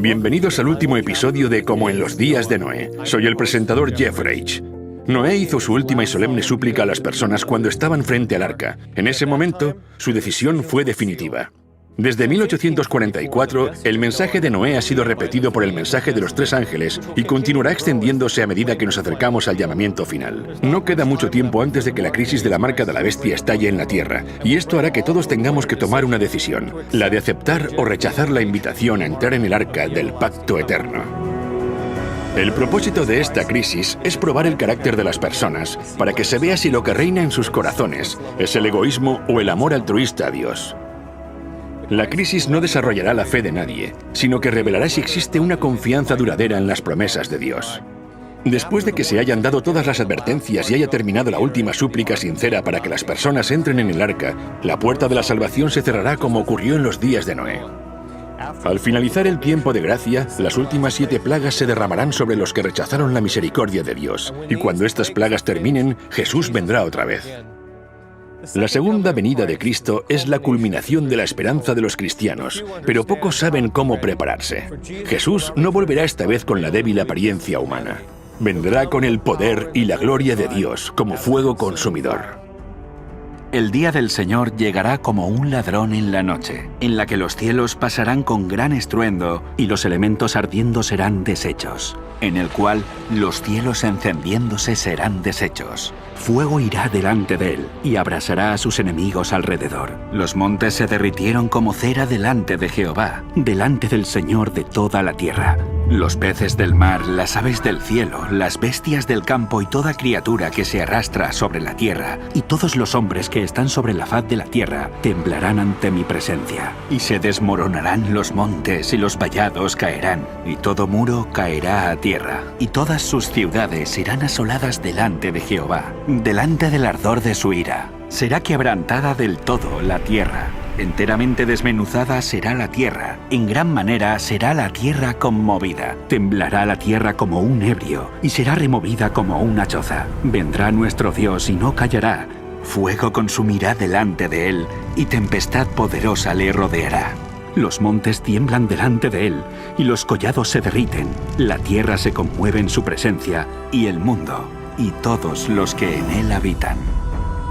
Bienvenidos al último episodio de Como en los días de Noé. Soy el presentador Jeff Reich. Noé hizo su última y solemne súplica a las personas cuando estaban frente al arca. En ese momento, su decisión fue definitiva. Desde 1844, el mensaje de Noé ha sido repetido por el mensaje de los tres ángeles y continuará extendiéndose a medida que nos acercamos al llamamiento final. No queda mucho tiempo antes de que la crisis de la marca de la bestia estalle en la tierra, y esto hará que todos tengamos que tomar una decisión, la de aceptar o rechazar la invitación a entrar en el arca del pacto eterno. El propósito de esta crisis es probar el carácter de las personas, para que se vea si lo que reina en sus corazones es el egoísmo o el amor altruista a Dios. La crisis no desarrollará la fe de nadie, sino que revelará si existe una confianza duradera en las promesas de Dios. Después de que se hayan dado todas las advertencias y haya terminado la última súplica sincera para que las personas entren en el arca, la puerta de la salvación se cerrará como ocurrió en los días de Noé. Al finalizar el tiempo de gracia, las últimas 7 plagas se derramarán sobre los que rechazaron la misericordia de Dios, y cuando estas plagas terminen, Jesús vendrá otra vez. La segunda venida de Cristo es la culminación de la esperanza de los cristianos, pero pocos saben cómo prepararse. Jesús no volverá esta vez con la débil apariencia humana. Vendrá con el poder y la gloria de Dios como fuego consumidor. El día del Señor llegará como un ladrón en la noche, en la que los cielos pasarán con gran estruendo y los elementos ardiendo serán deshechos, en el cual los cielos encendiéndose serán deshechos. Fuego irá delante de él y abrasará a sus enemigos alrededor. Los montes se derritieron como cera delante de Jehová, delante del Señor de toda la tierra. Los peces del mar, las aves del cielo, las bestias del campo y toda criatura que se arrastra sobre la tierra, y todos los hombres que están sobre la faz de la tierra, temblarán ante mi presencia. Y se desmoronarán los montes y los vallados caerán, y todo muro caerá a tierra, y todas sus ciudades serán asoladas delante de Jehová, delante del ardor de su ira. Será quebrantada del todo la tierra. Enteramente desmenuzada será la tierra, en gran manera será la tierra conmovida. Temblará la tierra como un ebrio, y será removida como una choza. Vendrá nuestro Dios y no callará. Fuego consumirá delante de él, y tempestad poderosa le rodeará. Los montes tiemblan delante de él, y los collados se derriten. La tierra se conmueve en su presencia, y el mundo, y todos los que en él habitan.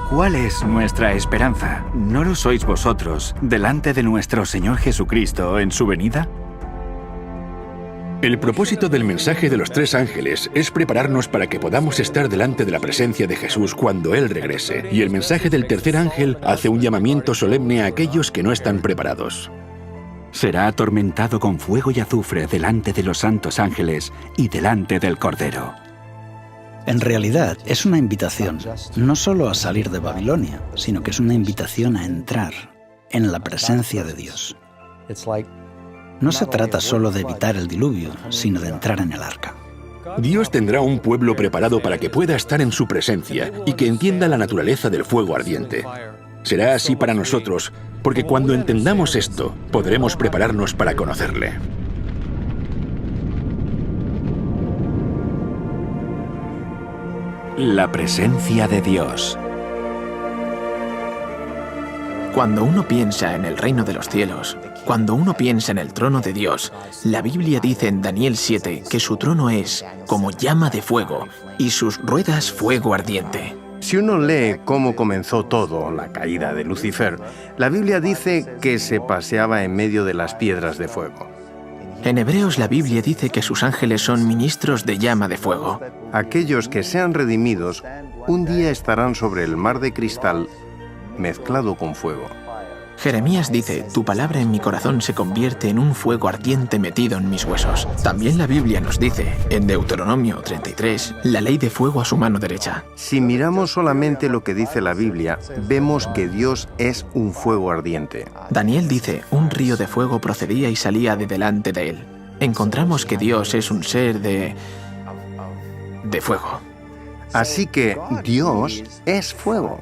¿Cuál es nuestra esperanza? ¿No lo sois vosotros delante de nuestro Señor Jesucristo en su venida? El propósito del mensaje de los tres ángeles es prepararnos para que podamos estar delante de la presencia de Jesús cuando Él regrese, y el mensaje del tercer ángel hace un llamamiento solemne a aquellos que no están preparados. Será atormentado con fuego y azufre delante de los santos ángeles y delante del Cordero. En realidad, es una invitación, no solo a salir de Babilonia, sino que es una invitación a entrar en la presencia de Dios. No se trata solo de evitar el diluvio, sino de entrar en el arca. Dios tendrá un pueblo preparado para que pueda estar en su presencia y que entienda la naturaleza del fuego ardiente. Será así para nosotros, porque cuando entendamos esto, podremos prepararnos para conocerle. La presencia de Dios. Cuando uno piensa en el reino de los cielos, cuando uno piensa en el trono de Dios, la Biblia dice en Daniel 7 que su trono es como llama de fuego y sus ruedas fuego ardiente. Si uno lee cómo comenzó todo, la caída de Lucifer, la Biblia dice que se paseaba en medio de las piedras de fuego. En Hebreos la Biblia dice que sus ángeles son ministros de llama de fuego. Aquellos que sean redimidos, un día estarán sobre el mar de cristal mezclado con fuego. Jeremías dice, tu palabra en mi corazón se convierte en un fuego ardiente metido en mis huesos. También la Biblia nos dice, en Deuteronomio 33, la ley de fuego a su mano derecha. Si miramos solamente lo que dice la Biblia, vemos que Dios es un fuego ardiente. Daniel dice, un río de fuego procedía y salía de delante de él. Encontramos que Dios es un ser de fuego. Así que Dios es fuego.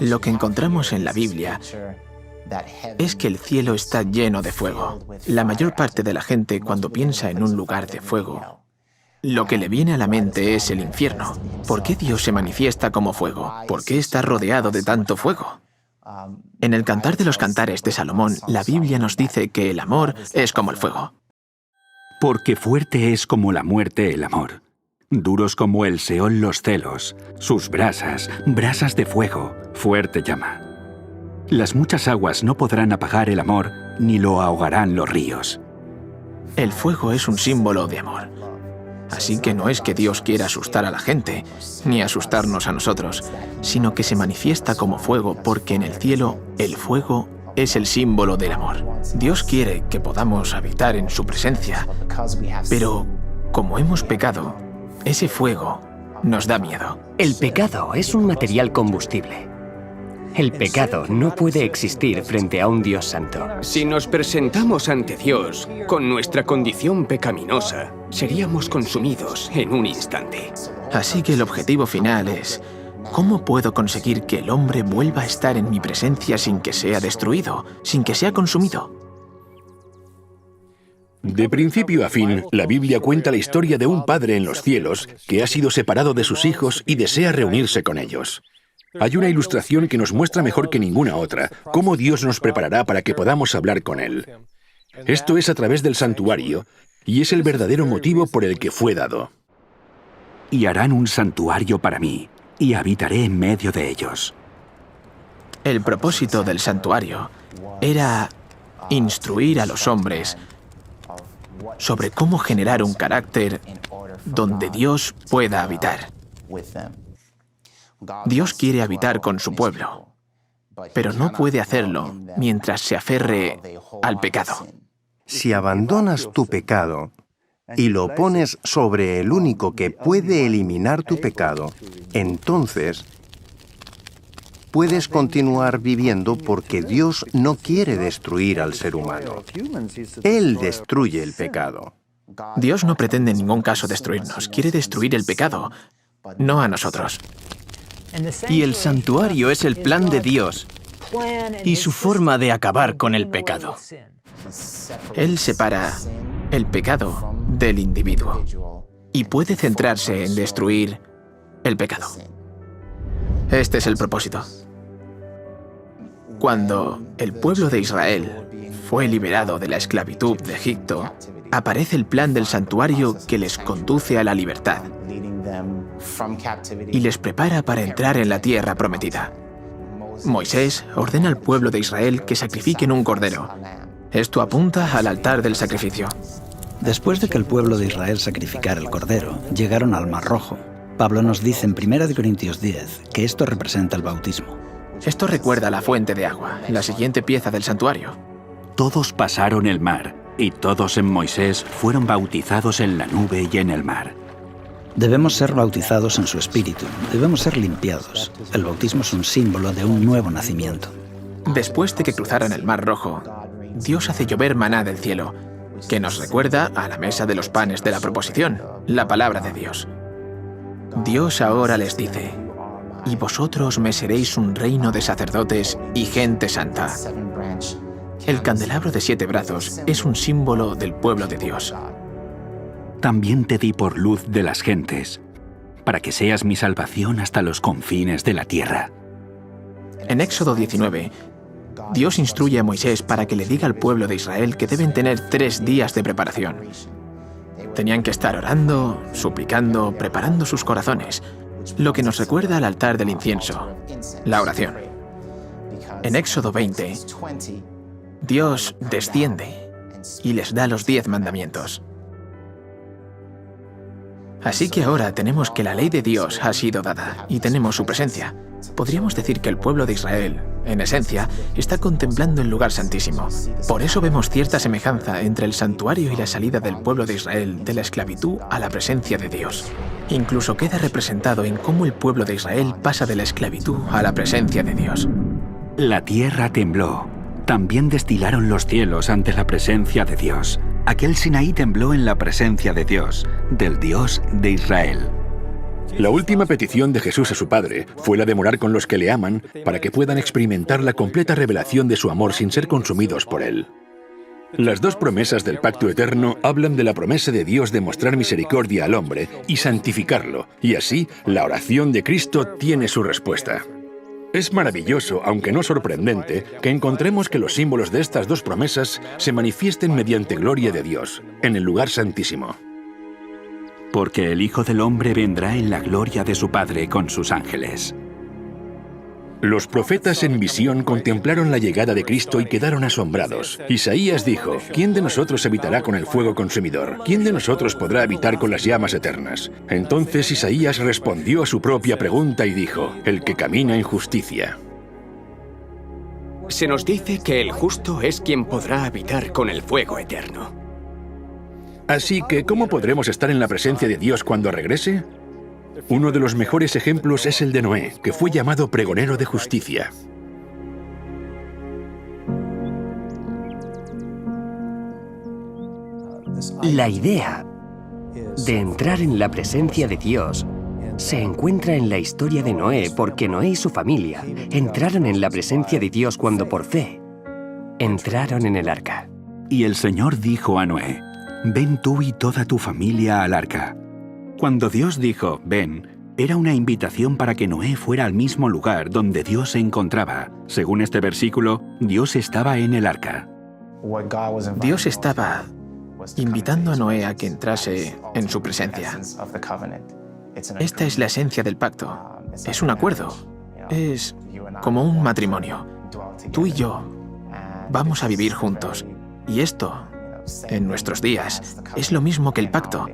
Lo que encontramos en la Biblia es que el cielo está lleno de fuego. La mayor parte de la gente, cuando piensa en un lugar de fuego, lo que le viene a la mente es el infierno. ¿Por qué Dios se manifiesta como fuego? ¿Por qué está rodeado de tanto fuego? En el Cantar de los Cantares de Salomón, la Biblia nos dice que el amor es como el fuego. Porque fuerte es como la muerte el amor, duros como el Seol los celos, sus brasas, brasas de fuego, fuerte llama. Las muchas aguas no podrán apagar el amor, ni lo ahogarán los ríos. El fuego es un símbolo de amor. Así que no es que Dios quiera asustar a la gente, ni asustarnos a nosotros, sino que se manifiesta como fuego porque en el cielo el fuego es el símbolo del amor. Dios quiere que podamos habitar en su presencia, pero como hemos pecado, ese fuego nos da miedo. El pecado es un material combustible. El pecado no puede existir frente a un Dios santo. Si nos presentamos ante Dios con nuestra condición pecaminosa, seríamos consumidos en un instante. Así que el objetivo final es: ¿cómo puedo conseguir que el hombre vuelva a estar en mi presencia sin que sea destruido, sin que sea consumido? De principio a fin, la Biblia cuenta la historia de un padre en los cielos que ha sido separado de sus hijos y desea reunirse con ellos. Hay una ilustración que nos muestra mejor que ninguna otra cómo Dios nos preparará para que podamos hablar con Él. Esto es a través del santuario, y es el verdadero motivo por el que fue dado. Y harán un santuario para mí, y habitaré en medio de ellos. El propósito del santuario era instruir a los hombres sobre cómo generar un carácter donde Dios pueda habitar. Dios quiere habitar con su pueblo, pero no puede hacerlo mientras se aferre al pecado. Si abandonas tu pecado y lo pones sobre el único que puede eliminar tu pecado, entonces puedes continuar viviendo porque Dios no quiere destruir al ser humano. Él destruye el pecado. Dios no pretende en ningún caso destruirnos, quiere destruir el pecado, no a nosotros. Y el santuario es el plan de Dios y su forma de acabar con el pecado. Él separa el pecado del individuo y puede centrarse en destruir el pecado. Este es el propósito. Cuando el pueblo de Israel fue liberado de la esclavitud de Egipto, aparece el plan del santuario que les conduce a la libertad y les prepara para entrar en la tierra prometida. Moisés ordena al pueblo de Israel que sacrifiquen un cordero. Esto apunta al altar del sacrificio. Después de que el pueblo de Israel sacrificara el cordero, llegaron al Mar Rojo. Pablo nos dice en 1 Corintios 10 que esto representa el bautismo. Esto recuerda la fuente de agua, la siguiente pieza del santuario. Todos pasaron el mar, y todos en Moisés fueron bautizados en la nube y en el mar. Debemos ser bautizados en su espíritu, debemos ser limpiados. El bautismo es un símbolo de un nuevo nacimiento. Después de que cruzaran el Mar Rojo, Dios hace llover maná del cielo, que nos recuerda a la mesa de los panes de la proposición, la palabra de Dios. Dios ahora les dice: y vosotros me seréis un reino de sacerdotes y gente santa. El candelabro de 7 brazos es un símbolo del pueblo de Dios. También te di por luz de las gentes, para que seas mi salvación hasta los confines de la tierra. En Éxodo 19, Dios instruye a Moisés para que le diga al pueblo de Israel que deben tener 3 días de preparación. Tenían que estar orando, suplicando, preparando sus corazones, lo que nos recuerda al altar del incienso, la oración. En Éxodo 20, Dios desciende y les da los 10 mandamientos. Así que ahora tenemos que la ley de Dios ha sido dada y tenemos su presencia. Podríamos decir que el pueblo de Israel, en esencia, está contemplando el lugar santísimo. Por eso vemos cierta semejanza entre el santuario y la salida del pueblo de Israel de la esclavitud a la presencia de Dios. Incluso queda representado en cómo el pueblo de Israel pasa de la esclavitud a la presencia de Dios. La tierra tembló. También destilaron los cielos ante la presencia de Dios. Aquel Sinaí tembló en la presencia de Dios, del Dios de Israel. La última petición de Jesús a su Padre fue la de morar con los que le aman para que puedan experimentar la completa revelación de su amor sin ser consumidos por él. Las 2 promesas del pacto eterno hablan de la promesa de Dios de mostrar misericordia al hombre y santificarlo, y así la oración de Cristo tiene su respuesta. Es maravilloso, aunque no sorprendente, que encontremos que los símbolos de estas dos promesas se manifiesten mediante gloria de Dios, en el lugar santísimo. Porque el Hijo del Hombre vendrá en la gloria de su Padre con sus ángeles. Los profetas en visión contemplaron la llegada de Cristo y quedaron asombrados. Isaías dijo, ¿quién de nosotros habitará con el fuego consumidor? ¿Quién de nosotros podrá habitar con las llamas eternas? Entonces Isaías respondió a su propia pregunta y dijo, el que camina en justicia. Se nos dice que el justo es quien podrá habitar con el fuego eterno. Así que, ¿cómo podremos estar en la presencia de Dios cuando regrese? Uno de los mejores ejemplos es el de Noé, que fue llamado pregonero de justicia. La idea de entrar en la presencia de Dios se encuentra en la historia de Noé, porque Noé y su familia entraron en la presencia de Dios cuando por fe entraron en el arca. Y el Señor dijo a Noé, ven tú y toda tu familia al arca. Cuando Dios dijo, ven, era una invitación para que Noé fuera al mismo lugar donde Dios se encontraba. Según este versículo, Dios estaba en el arca. Dios estaba invitando a Noé a que entrase en su presencia. Esta es la esencia del pacto. Es un acuerdo. Es como un matrimonio. Tú y yo vamos a vivir juntos. Y esto, en nuestros días, es lo mismo que el pacto.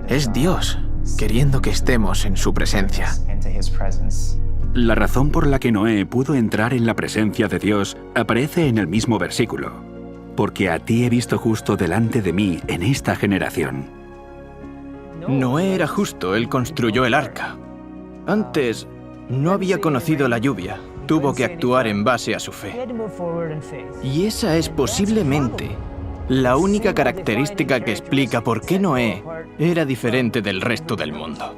Es Dios queriendo que estemos en su presencia. La razón por la que Noé pudo entrar en la presencia de Dios aparece en el mismo versículo. Porque a ti he visto justo delante de mí en esta generación. Noé era justo, él construyó el arca. Antes no había conocido la lluvia, tuvo que actuar en base a su fe. Y esa es posiblemente la única característica que explica por qué Noé era diferente del resto del mundo.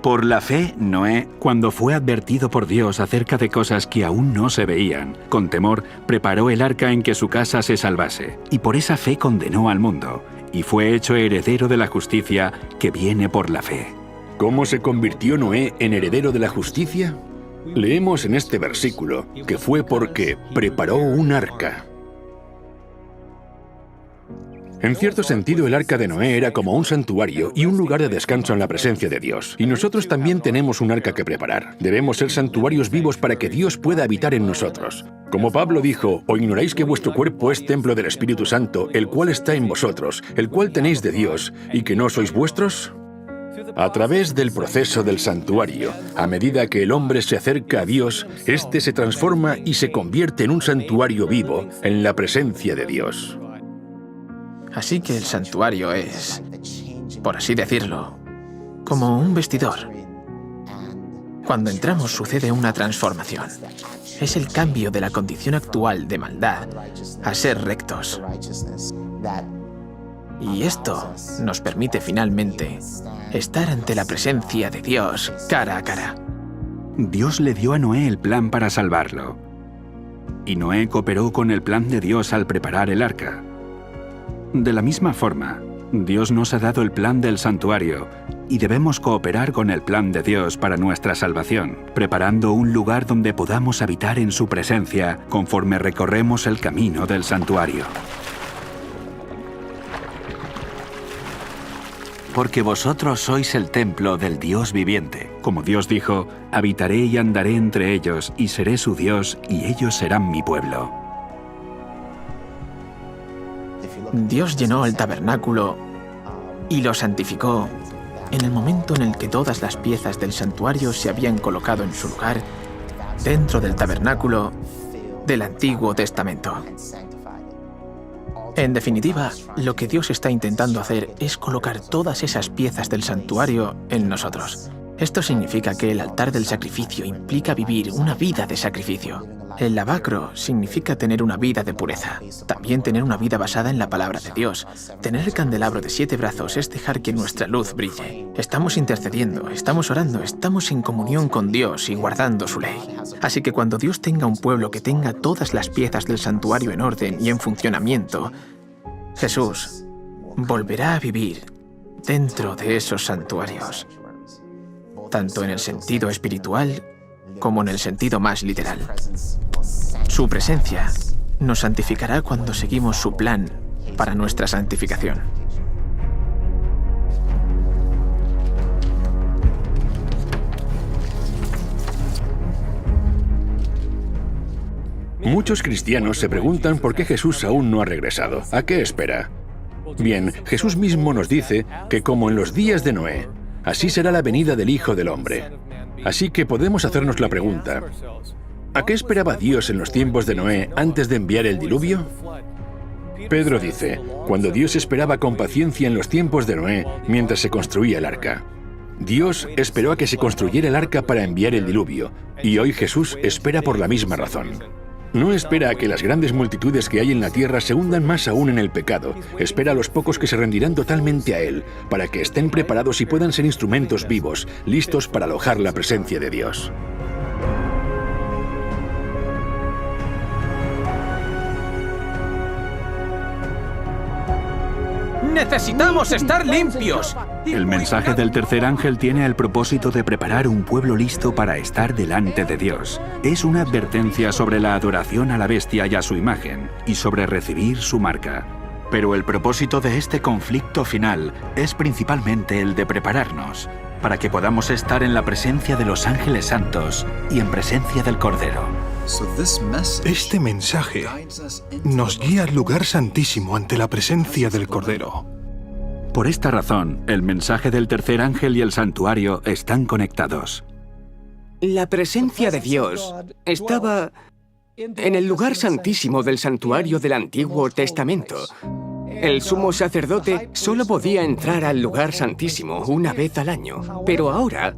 Por la fe, Noé, cuando fue advertido por Dios acerca de cosas que aún no se veían, con temor, preparó el arca en que su casa se salvase, y por esa fe condenó al mundo, y fue hecho heredero de la justicia que viene por la fe. ¿Cómo se convirtió Noé en heredero de la justicia? Leemos en este versículo que fue porque preparó un arca. En cierto sentido, el arca de Noé era como un santuario y un lugar de descanso en la presencia de Dios. Y nosotros también tenemos un arca que preparar. Debemos ser santuarios vivos para que Dios pueda habitar en nosotros. Como Pablo dijo, ¿o ignoráis que vuestro cuerpo es templo del Espíritu Santo, el cual está en vosotros, el cual tenéis de Dios, y que no sois vuestros? A través del proceso del santuario, a medida que el hombre se acerca a Dios, éste se transforma y se convierte en un santuario vivo en la presencia de Dios. Así que el santuario es, por así decirlo, como un vestidor. Cuando entramos sucede una transformación. Es el cambio de la condición actual de maldad a ser rectos. Y esto nos permite finalmente estar ante la presencia de Dios cara a cara. Dios le dio a Noé el plan para salvarlo. Y Noé cooperó con el plan de Dios al preparar el arca. De la misma forma, Dios nos ha dado el plan del santuario y debemos cooperar con el plan de Dios para nuestra salvación, preparando un lugar donde podamos habitar en su presencia conforme recorremos el camino del santuario. Porque vosotros sois el templo del Dios viviente. Como Dios dijo, habitaré y andaré entre ellos y seré su Dios y ellos serán mi pueblo. Dios llenó el tabernáculo y lo santificó en el momento en el que todas las piezas del santuario se habían colocado en su lugar dentro del tabernáculo del Antiguo Testamento. En definitiva, lo que Dios está intentando hacer es colocar todas esas piezas del santuario en nosotros. Esto significa que el altar del sacrificio implica vivir una vida de sacrificio. El lavacro significa tener una vida de pureza. También tener una vida basada en la palabra de Dios. Tener el candelabro de 7 brazos es dejar que nuestra luz brille. Estamos intercediendo, estamos orando, estamos en comunión con Dios y guardando su ley. Así que cuando Dios tenga un pueblo que tenga todas las piezas del santuario en orden y en funcionamiento, Jesús volverá a vivir dentro de esos santuarios, tanto en el sentido espiritual como en el sentido más literal. Su presencia nos santificará cuando seguimos su plan para nuestra santificación. Muchos cristianos se preguntan por qué Jesús aún no ha regresado. ¿A qué espera? Bien, Jesús mismo nos dice que como en los días de Noé, así será la venida del Hijo del Hombre. Así que podemos hacernos la pregunta, ¿a qué esperaba Dios en los tiempos de Noé antes de enviar el diluvio? Pedro dice, cuando Dios esperaba con paciencia en los tiempos de Noé mientras se construía el arca. Dios esperó a que se construyera el arca para enviar el diluvio, y hoy Jesús espera por la misma razón. No espera a que las grandes multitudes que hay en la tierra se hundan más aún en el pecado. Espera a los pocos que se rendirán totalmente a Él, para que estén preparados y puedan ser instrumentos vivos, listos para alojar la presencia de Dios. ¡Necesitamos estar limpios! El mensaje del tercer ángel tiene el propósito de preparar un pueblo listo para estar delante de Dios. Es una advertencia sobre la adoración a la bestia y a su imagen, y sobre recibir su marca. Pero el propósito de este conflicto final es principalmente el de prepararnos, para que podamos estar en la presencia de los ángeles santos y en presencia del Cordero. Este mensaje nos guía al lugar santísimo ante la presencia del Cordero. Por esta razón, el mensaje del tercer ángel y el santuario están conectados. La presencia de Dios estaba en el lugar santísimo del santuario del Antiguo Testamento. El sumo sacerdote solo podía entrar al lugar santísimo una vez al año, pero ahora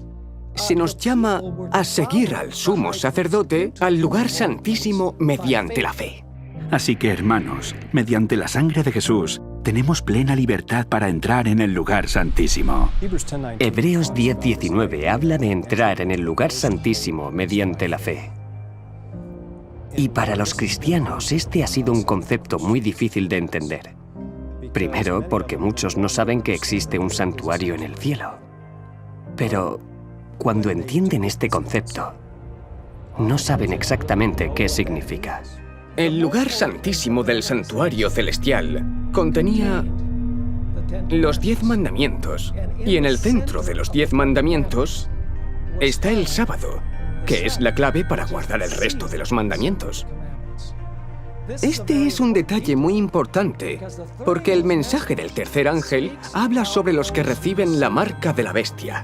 se nos llama a seguir al sumo sacerdote al lugar santísimo mediante la fe. Así que, hermanos, mediante la sangre de Jesús, tenemos plena libertad para entrar en el lugar santísimo. Hebreos 10:19 habla de entrar en el lugar santísimo mediante la fe. Y para los cristianos este ha sido un concepto muy difícil de entender. Primero, porque muchos no saben que existe un santuario en el cielo. Pero cuando entienden este concepto, no saben exactamente qué significa. El lugar santísimo del santuario celestial contenía los 10 mandamientos, y en el centro de los 10 mandamientos está el sábado, que es la clave para guardar el resto de los mandamientos. Este es un detalle muy importante, porque el mensaje del tercer ángel habla sobre los que reciben la marca de la bestia.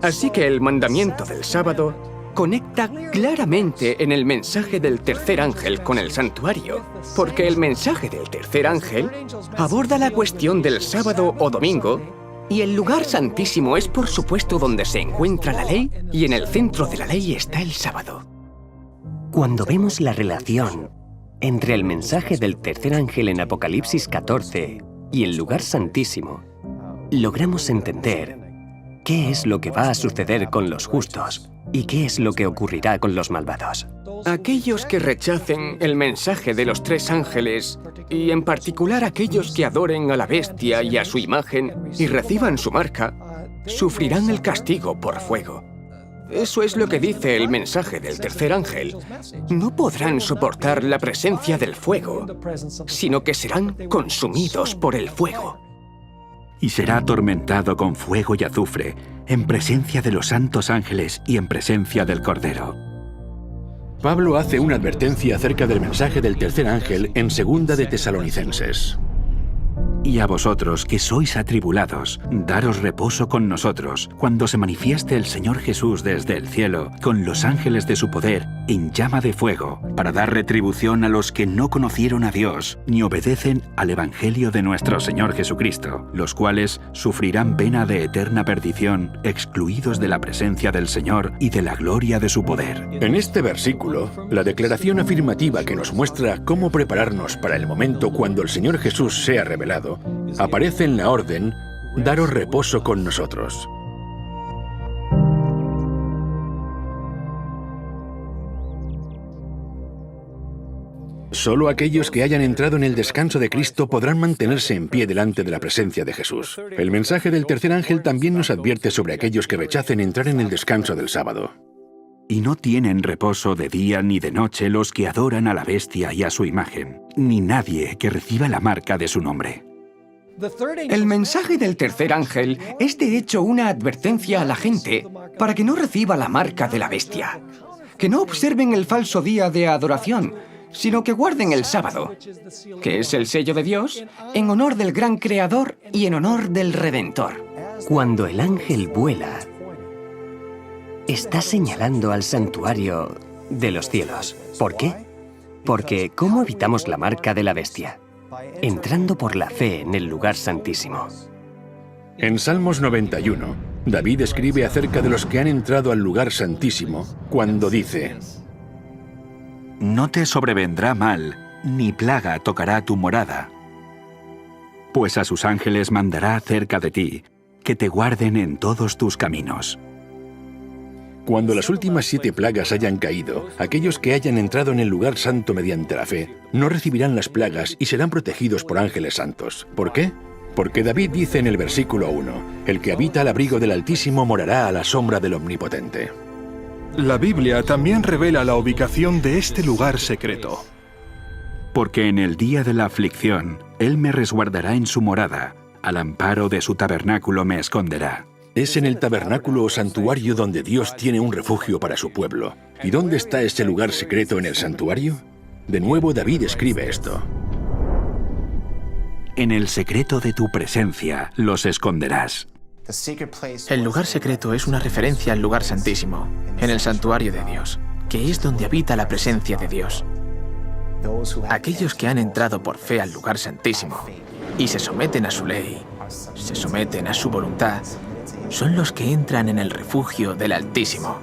Así que el mandamiento del sábado conecta claramente en el mensaje del tercer ángel con el santuario, porque el mensaje del tercer ángel aborda la cuestión del sábado o domingo, y el lugar santísimo es por supuesto donde se encuentra la ley, y en el centro de la ley está el sábado. Cuando vemos la relación entre el mensaje del tercer ángel en Apocalipsis 14 y el lugar santísimo, logramos entender qué es lo que va a suceder con los justos y qué es lo que ocurrirá con los malvados. Aquellos que rechacen el mensaje de los 3 ángeles, y en particular aquellos que adoren a la bestia y a su imagen y reciban su marca, sufrirán el castigo por fuego. Eso es lo que dice el mensaje del tercer ángel. No podrán soportar la presencia del fuego, sino que serán consumidos por el fuego. Y será atormentado con fuego y azufre, en presencia de los santos ángeles y en presencia del Cordero. Pablo hace una advertencia acerca del mensaje del tercer ángel en 2 de Tesalonicenses. Y a vosotros que sois atribulados, daros reposo con nosotros, cuando se manifieste el Señor Jesús desde el cielo, con los ángeles de su poder, en llama de fuego, para dar retribución a los que no conocieron a Dios, ni obedecen al Evangelio de nuestro Señor Jesucristo, los cuales sufrirán pena de eterna perdición, excluidos de la presencia del Señor y de la gloria de su poder. En este versículo, la declaración afirmativa que nos muestra cómo prepararnos para el momento cuando el Señor Jesús sea revelado, aparece en la orden, daros reposo con nosotros. Solo aquellos que hayan entrado en el descanso de Cristo podrán mantenerse en pie delante de la presencia de Jesús. El mensaje del tercer ángel también nos advierte sobre aquellos que rechacen entrar en el descanso del sábado. Y no tienen reposo de día ni de noche los que adoran a la bestia y a su imagen, ni nadie que reciba la marca de su nombre. El mensaje del tercer ángel es de hecho una advertencia a la gente para que no reciba la marca de la bestia, que no observen el falso día de adoración, sino que guarden el sábado, que es el sello de Dios, en honor del gran Creador y en honor del Redentor. Cuando el ángel vuela, está señalando al santuario de los cielos. ¿Por qué? Porque ¿cómo evitamos la marca de la bestia? Entrando por la fe en el lugar santísimo. En Salmos 91, David escribe acerca de los que han entrado al lugar santísimo cuando dice: No te sobrevendrá mal, ni plaga tocará tu morada. Pues a sus ángeles mandará cerca de ti, que te guarden en todos tus caminos. Cuando las últimas 7 plagas hayan caído, aquellos que hayan entrado en el lugar santo mediante la fe, no recibirán las plagas y serán protegidos por ángeles santos. ¿Por qué? Porque David dice en el versículo 1, «El que habita al abrigo del Altísimo morará a la sombra del Omnipotente». La Biblia también revela la ubicación de este lugar secreto. Porque en el día de la aflicción, Él me resguardará en su morada, al amparo de su tabernáculo me esconderá. Es en el tabernáculo o santuario donde Dios tiene un refugio para su pueblo. ¿Y dónde está ese lugar secreto en el santuario? De nuevo David escribe esto: En el secreto de tu presencia los esconderás. El lugar secreto es una referencia al lugar santísimo, en el santuario de Dios, que es donde habita la presencia de Dios. Aquellos que han entrado por fe al lugar santísimo y se someten a su ley, se someten a su voluntad, son los que entran en el refugio del Altísimo.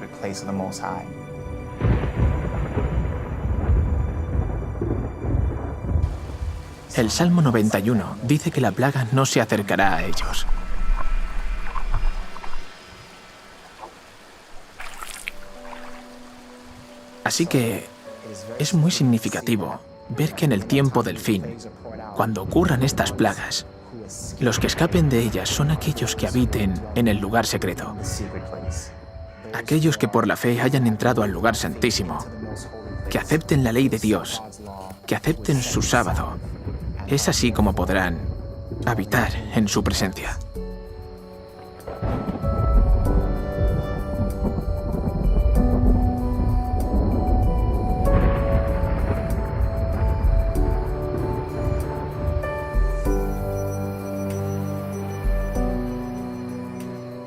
El Salmo 91 dice que la plaga no se acercará a ellos. Así que es muy significativo ver que en el tiempo del fin, cuando ocurran estas plagas, los que escapen de ellas son aquellos que habiten en el lugar secreto. Aquellos que por la fe hayan entrado al lugar santísimo, que acepten la ley de Dios, que acepten su sábado. Es así como podrán habitar en su presencia.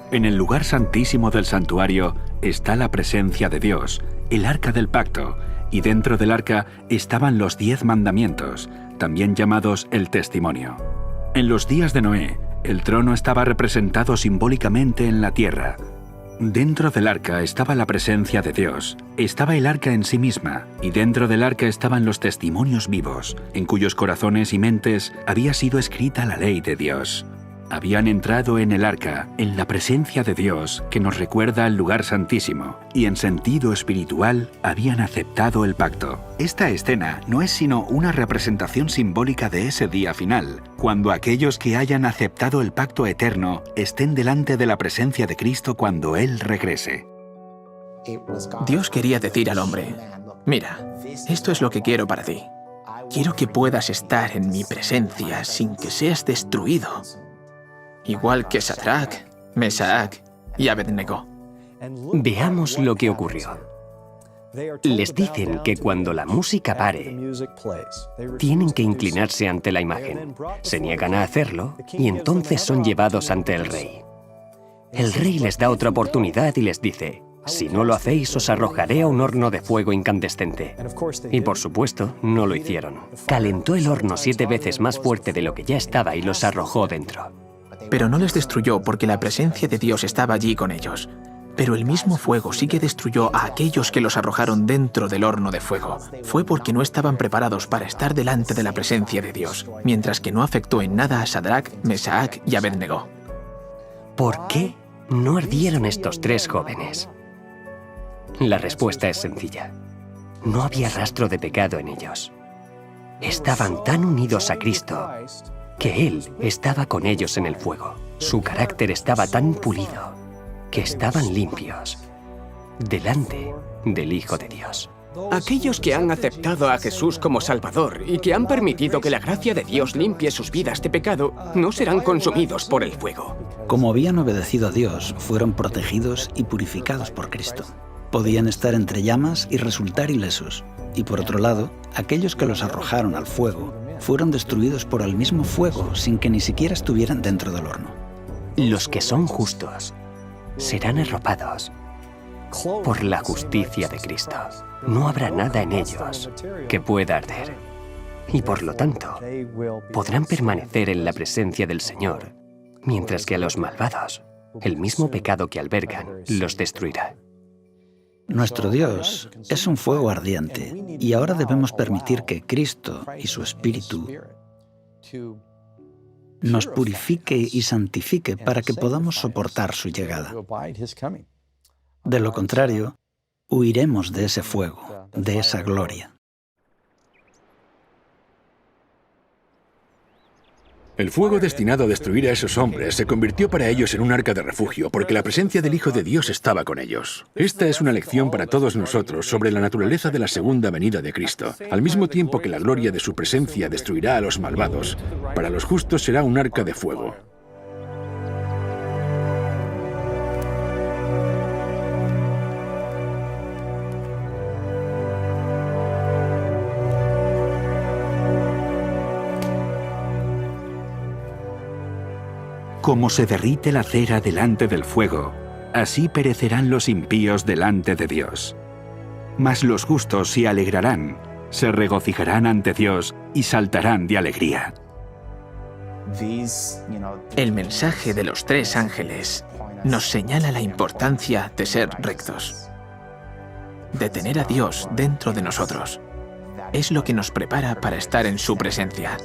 En el lugar santísimo del santuario está la presencia de Dios, el arca del pacto, y dentro del arca estaban los 10 mandamientos, también llamados el testimonio. En los días de Noé, el trono estaba representado simbólicamente en la tierra. Dentro del arca estaba la presencia de Dios, estaba el arca en sí misma, y dentro del arca estaban los testimonios vivos, en cuyos corazones y mentes había sido escrita la ley de Dios. Habían entrado en el arca, en la presencia de Dios, que nos recuerda al lugar santísimo, y en sentido espiritual habían aceptado el pacto. Esta escena no es sino una representación simbólica de ese día final, cuando aquellos que hayan aceptado el pacto eterno estén delante de la presencia de Cristo cuando Él regrese. Dios quería decir al hombre: mira, esto es lo que quiero para ti. Quiero que puedas estar en mi presencia sin que seas destruido. Igual que Sadrach, Mesach y Abednego. Veamos lo que ocurrió. Les dicen que cuando la música pare, tienen que inclinarse ante la imagen. Se niegan a hacerlo y entonces son llevados ante el rey. El rey les da otra oportunidad y les dice: si no lo hacéis, os arrojaré a un horno de fuego incandescente. Y por supuesto, no lo hicieron. Calentó el horno 7 veces más fuerte de lo que ya estaba y los arrojó dentro. Pero no les destruyó porque la presencia de Dios estaba allí con ellos. Pero el mismo fuego sí que destruyó a aquellos que los arrojaron dentro del horno de fuego. Fue porque no estaban preparados para estar delante de la presencia de Dios, mientras que no afectó en nada a Sadrach, Mesach y Abednego. ¿Por qué no ardieron estos 3 jóvenes? La respuesta es sencilla. No había rastro de pecado en ellos. Estaban tan unidos a Cristo que Él estaba con ellos en el fuego. Su carácter estaba tan pulido que estaban limpios. delante del Hijo de Dios. Aquellos que han aceptado a Jesús como Salvador y que han permitido que la gracia de Dios limpie sus vidas de pecado, no serán consumidos por el fuego. Como habían obedecido a Dios, fueron protegidos y purificados por Cristo. Podían estar entre llamas y resultar ilesos. Y por otro lado, aquellos que los arrojaron al fuego fueron destruidos por el mismo fuego sin que ni siquiera estuvieran dentro del horno. Los que son justos serán arropados por la justicia de Cristo. No habrá nada en ellos que pueda arder. Y por lo tanto, podrán permanecer en la presencia del Señor, mientras que a los malvados, el mismo pecado que albergan los destruirá. Nuestro Dios es un fuego ardiente y ahora debemos permitir que Cristo y su Espíritu nos purifique y santifique para que podamos soportar su llegada. De lo contrario, huiremos de ese fuego, de esa gloria. El fuego destinado a destruir a esos hombres se convirtió para ellos en un arca de refugio, porque la presencia del Hijo de Dios estaba con ellos. Esta es una lección para todos nosotros sobre la naturaleza de la segunda venida de Cristo. Al mismo tiempo que la gloria de su presencia destruirá a los malvados, para los justos será un arca de fuego. Como se derrite la cera delante del fuego, así perecerán los impíos delante de Dios. Mas los justos se alegrarán, se regocijarán ante Dios y saltarán de alegría. El mensaje de los 3 ángeles nos señala la importancia de ser rectos, de tener a Dios dentro de nosotros. Es lo que nos prepara para estar en su presencia.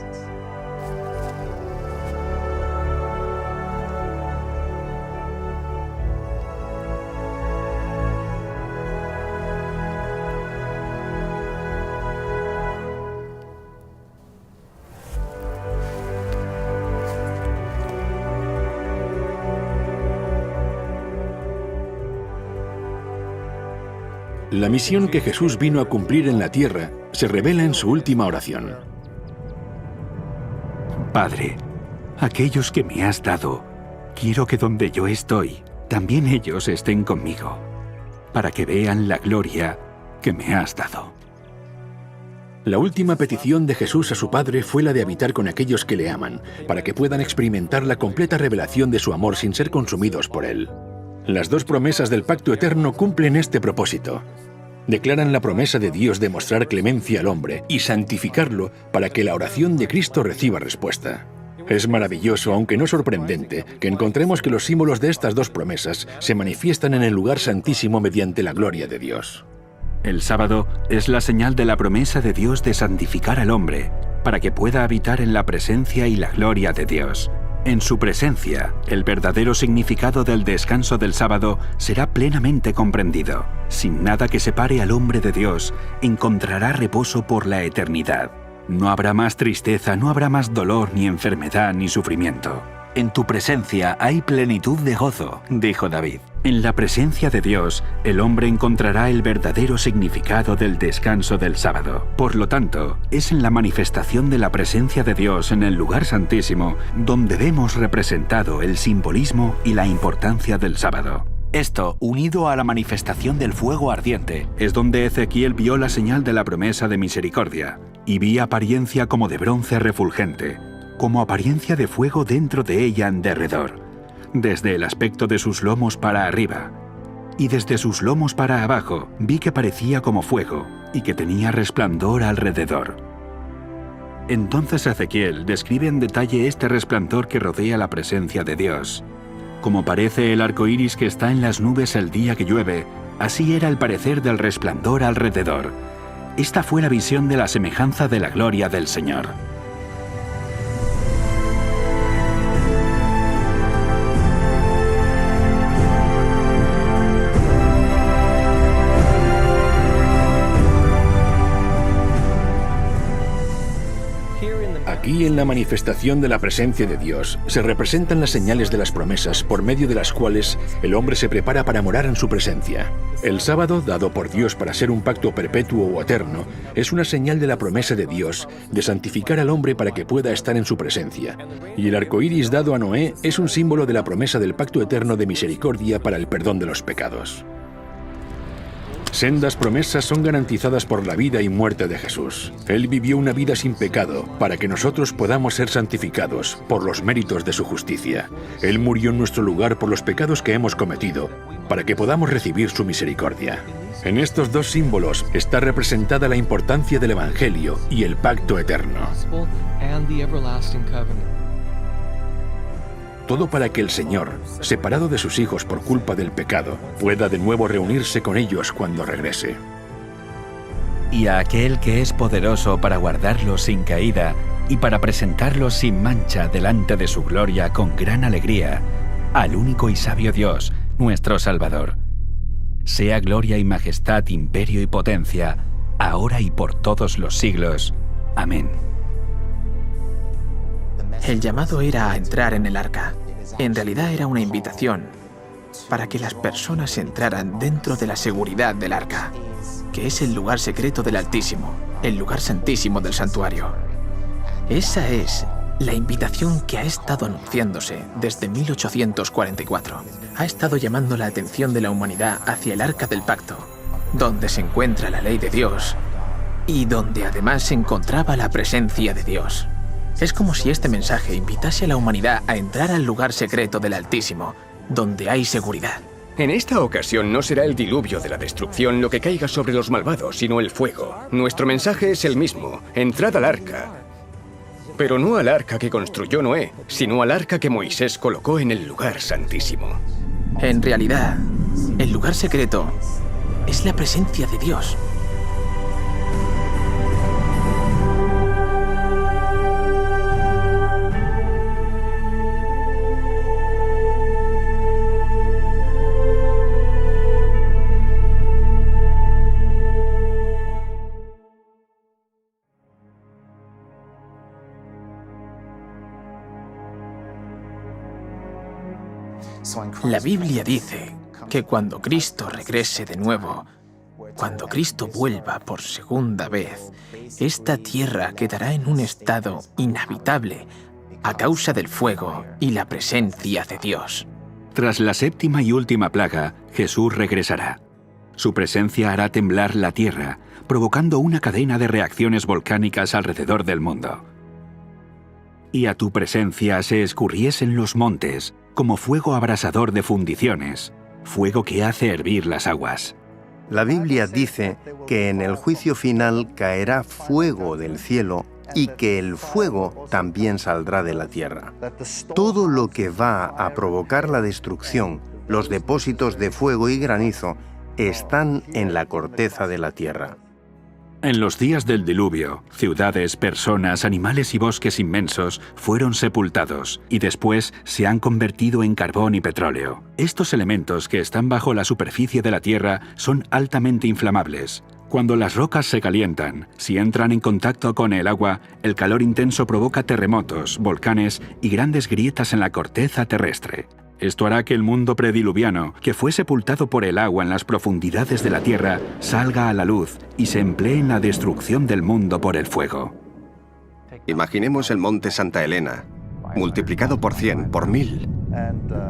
La misión que Jesús vino a cumplir en la tierra se revela en su última oración. Padre, aquellos que me has dado, quiero que donde yo estoy, también ellos estén conmigo, para que vean la gloria que me has dado. La última petición de Jesús a su Padre fue la de habitar con aquellos que le aman, para que puedan experimentar la completa revelación de su amor sin ser consumidos por él. Las 2 promesas del pacto eterno cumplen este propósito. Declaran la promesa de Dios de mostrar clemencia al hombre y santificarlo para que la oración de Cristo reciba respuesta. Es maravilloso, aunque no sorprendente, que encontremos que los símbolos de estas 2 promesas se manifiestan en el lugar santísimo mediante la gloria de Dios. El sábado es la señal de la promesa de Dios de santificar al hombre, para que pueda habitar en la presencia y la gloria de Dios. En su presencia, el verdadero significado del descanso del sábado será plenamente comprendido. Sin nada que separe al hombre de Dios, encontrará reposo por la eternidad. No habrá más tristeza, no habrá más dolor, ni enfermedad, ni sufrimiento. En tu presencia hay plenitud de gozo, dijo David. En la presencia de Dios, el hombre encontrará el verdadero significado del descanso del sábado. Por lo tanto, es en la manifestación de la presencia de Dios en el lugar santísimo donde vemos representado el simbolismo y la importancia del sábado. Esto, unido a la manifestación del fuego ardiente, es donde Ezequiel vio la señal de la promesa de misericordia, y vi apariencia como de bronce refulgente, como apariencia de fuego dentro de ella en derredor, desde el aspecto de sus lomos para arriba, y desde sus lomos para abajo vi que parecía como fuego, y que tenía resplandor alrededor. Entonces Ezequiel describe en detalle este resplandor que rodea la presencia de Dios. Como parece el arco iris que está en las nubes el día que llueve, así era el parecer del resplandor alrededor. Esta fue la visión de la semejanza de la gloria del Señor. Aquí, en la manifestación de la presencia de Dios, se representan las señales de las promesas por medio de las cuales el hombre se prepara para morar en su presencia. El sábado, dado por Dios para ser un pacto perpetuo o eterno, es una señal de la promesa de Dios de santificar al hombre para que pueda estar en su presencia. Y el arco iris dado a Noé es un símbolo de la promesa del pacto eterno de misericordia para el perdón de los pecados. Sendas promesas son garantizadas por la vida y muerte de Jesús. Él vivió una vida sin pecado para que nosotros podamos ser santificados por los méritos de su justicia. Él murió en nuestro lugar por los pecados que hemos cometido para que podamos recibir su misericordia. En estos dos símbolos está representada la importancia del Evangelio y el pacto eterno. Todo para que el Señor, separado de sus hijos por culpa del pecado, pueda de nuevo reunirse con ellos cuando regrese. Y a aquel que es poderoso para guardarlos sin caída y para presentarlos sin mancha delante de su gloria con gran alegría, al único y sabio Dios, nuestro Salvador. Sea gloria y majestad, imperio y potencia, ahora y por todos los siglos. Amén. El llamado era a entrar en el arca. En realidad era una invitación para que las personas entraran dentro de la seguridad del arca, que es el lugar secreto del Altísimo, el lugar santísimo del santuario. Esa es la invitación que ha estado anunciándose desde 1844. Ha estado llamando la atención de la humanidad hacia el arca del pacto, donde se encuentra la ley de Dios y donde además se encontraba la presencia de Dios. Es como si este mensaje invitase a la humanidad a entrar al lugar secreto del Altísimo, donde hay seguridad. En esta ocasión no será el diluvio de la destrucción lo que caiga sobre los malvados, sino el fuego. Nuestro mensaje es el mismo: entrad al arca. Pero no al arca que construyó Noé, sino al arca que Moisés colocó en el lugar santísimo. En realidad, el lugar secreto es la presencia de Dios. La Biblia dice que cuando Cristo regrese de nuevo, cuando Cristo vuelva por segunda vez, esta tierra quedará en un estado inhabitable a causa del fuego y la presencia de Dios. Tras la séptima y última plaga, Jesús regresará. Su presencia hará temblar la tierra, provocando una cadena de reacciones volcánicas alrededor del mundo. Y a tu presencia se escurriesen los montes, como fuego abrasador de fundiciones, fuego que hace hervir las aguas. La Biblia dice que en el juicio final caerá fuego del cielo y que el fuego también saldrá de la tierra. Todo lo que va a provocar la destrucción, los depósitos de fuego y granizo, están en la corteza de la tierra. En los días del diluvio, ciudades, personas, animales y bosques inmensos fueron sepultados y después se han convertido en carbón y petróleo. Estos elementos que están bajo la superficie de la Tierra son altamente inflamables. Cuando las rocas se calientan, si entran en contacto con el agua, el calor intenso provoca terremotos, volcanes y grandes grietas en la corteza terrestre. Esto hará que el mundo prediluviano, que fue sepultado por el agua en las profundidades de la tierra, salga a la luz y se emplee en la destrucción del mundo por el fuego. Imaginemos el monte Santa Elena, multiplicado por 100, por 1000.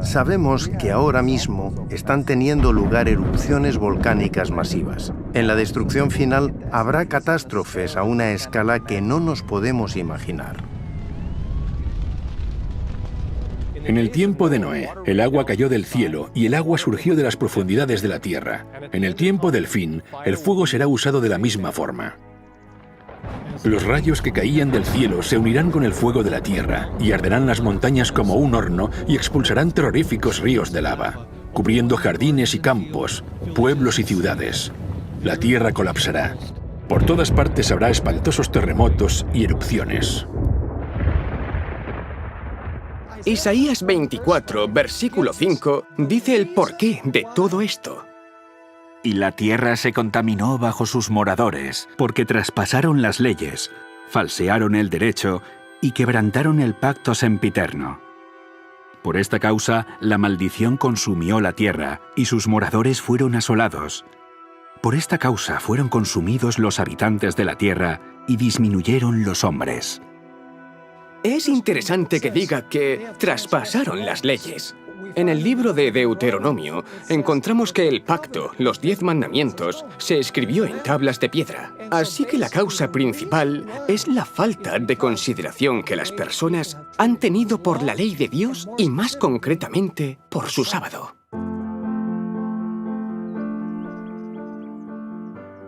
Sabemos que ahora mismo están teniendo lugar erupciones volcánicas masivas. En la destrucción final habrá catástrofes a una escala que no nos podemos imaginar. En el tiempo de Noé, el agua cayó del cielo y el agua surgió de las profundidades de la tierra. En el tiempo del fin, el fuego será usado de la misma forma. Los rayos que caían del cielo se unirán con el fuego de la tierra y arderán las montañas como un horno y expulsarán terroríficos ríos de lava, cubriendo jardines y campos, pueblos y ciudades. La tierra colapsará. Por todas partes habrá espantosos terremotos y erupciones. Isaías 24, versículo 5, dice el porqué de todo esto. Y la tierra se contaminó bajo sus moradores, porque traspasaron las leyes, falsearon el derecho y quebrantaron el pacto sempiterno. Por esta causa, la maldición consumió la tierra, y sus moradores fueron asolados. Por esta causa fueron consumidos los habitantes de la tierra, y disminuyeron los hombres. Es interesante que diga que traspasaron las leyes. En el libro de Deuteronomio encontramos que el pacto, los 10 mandamientos, se escribió en tablas de piedra. Así que la causa principal es la falta de consideración que las personas han tenido por la ley de Dios y más concretamente por su sábado.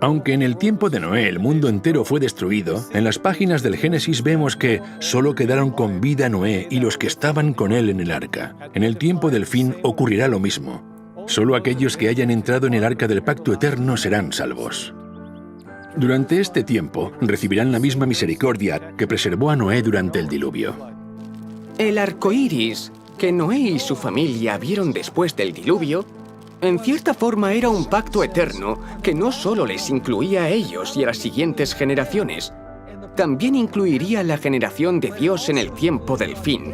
Aunque en el tiempo de Noé el mundo entero fue destruido, en las páginas del Génesis vemos que solo quedaron con vida Noé y los que estaban con él en el arca. En el tiempo del fin ocurrirá lo mismo. Solo aquellos que hayan entrado en el arca del pacto eterno serán salvos. Durante este tiempo recibirán la misma misericordia que preservó a Noé durante el diluvio. El arco iris que Noé y su familia vieron después del diluvio, en cierta forma era un pacto eterno que no solo les incluía a ellos y a las siguientes generaciones, también incluiría a la generación de Dios en el tiempo del fin,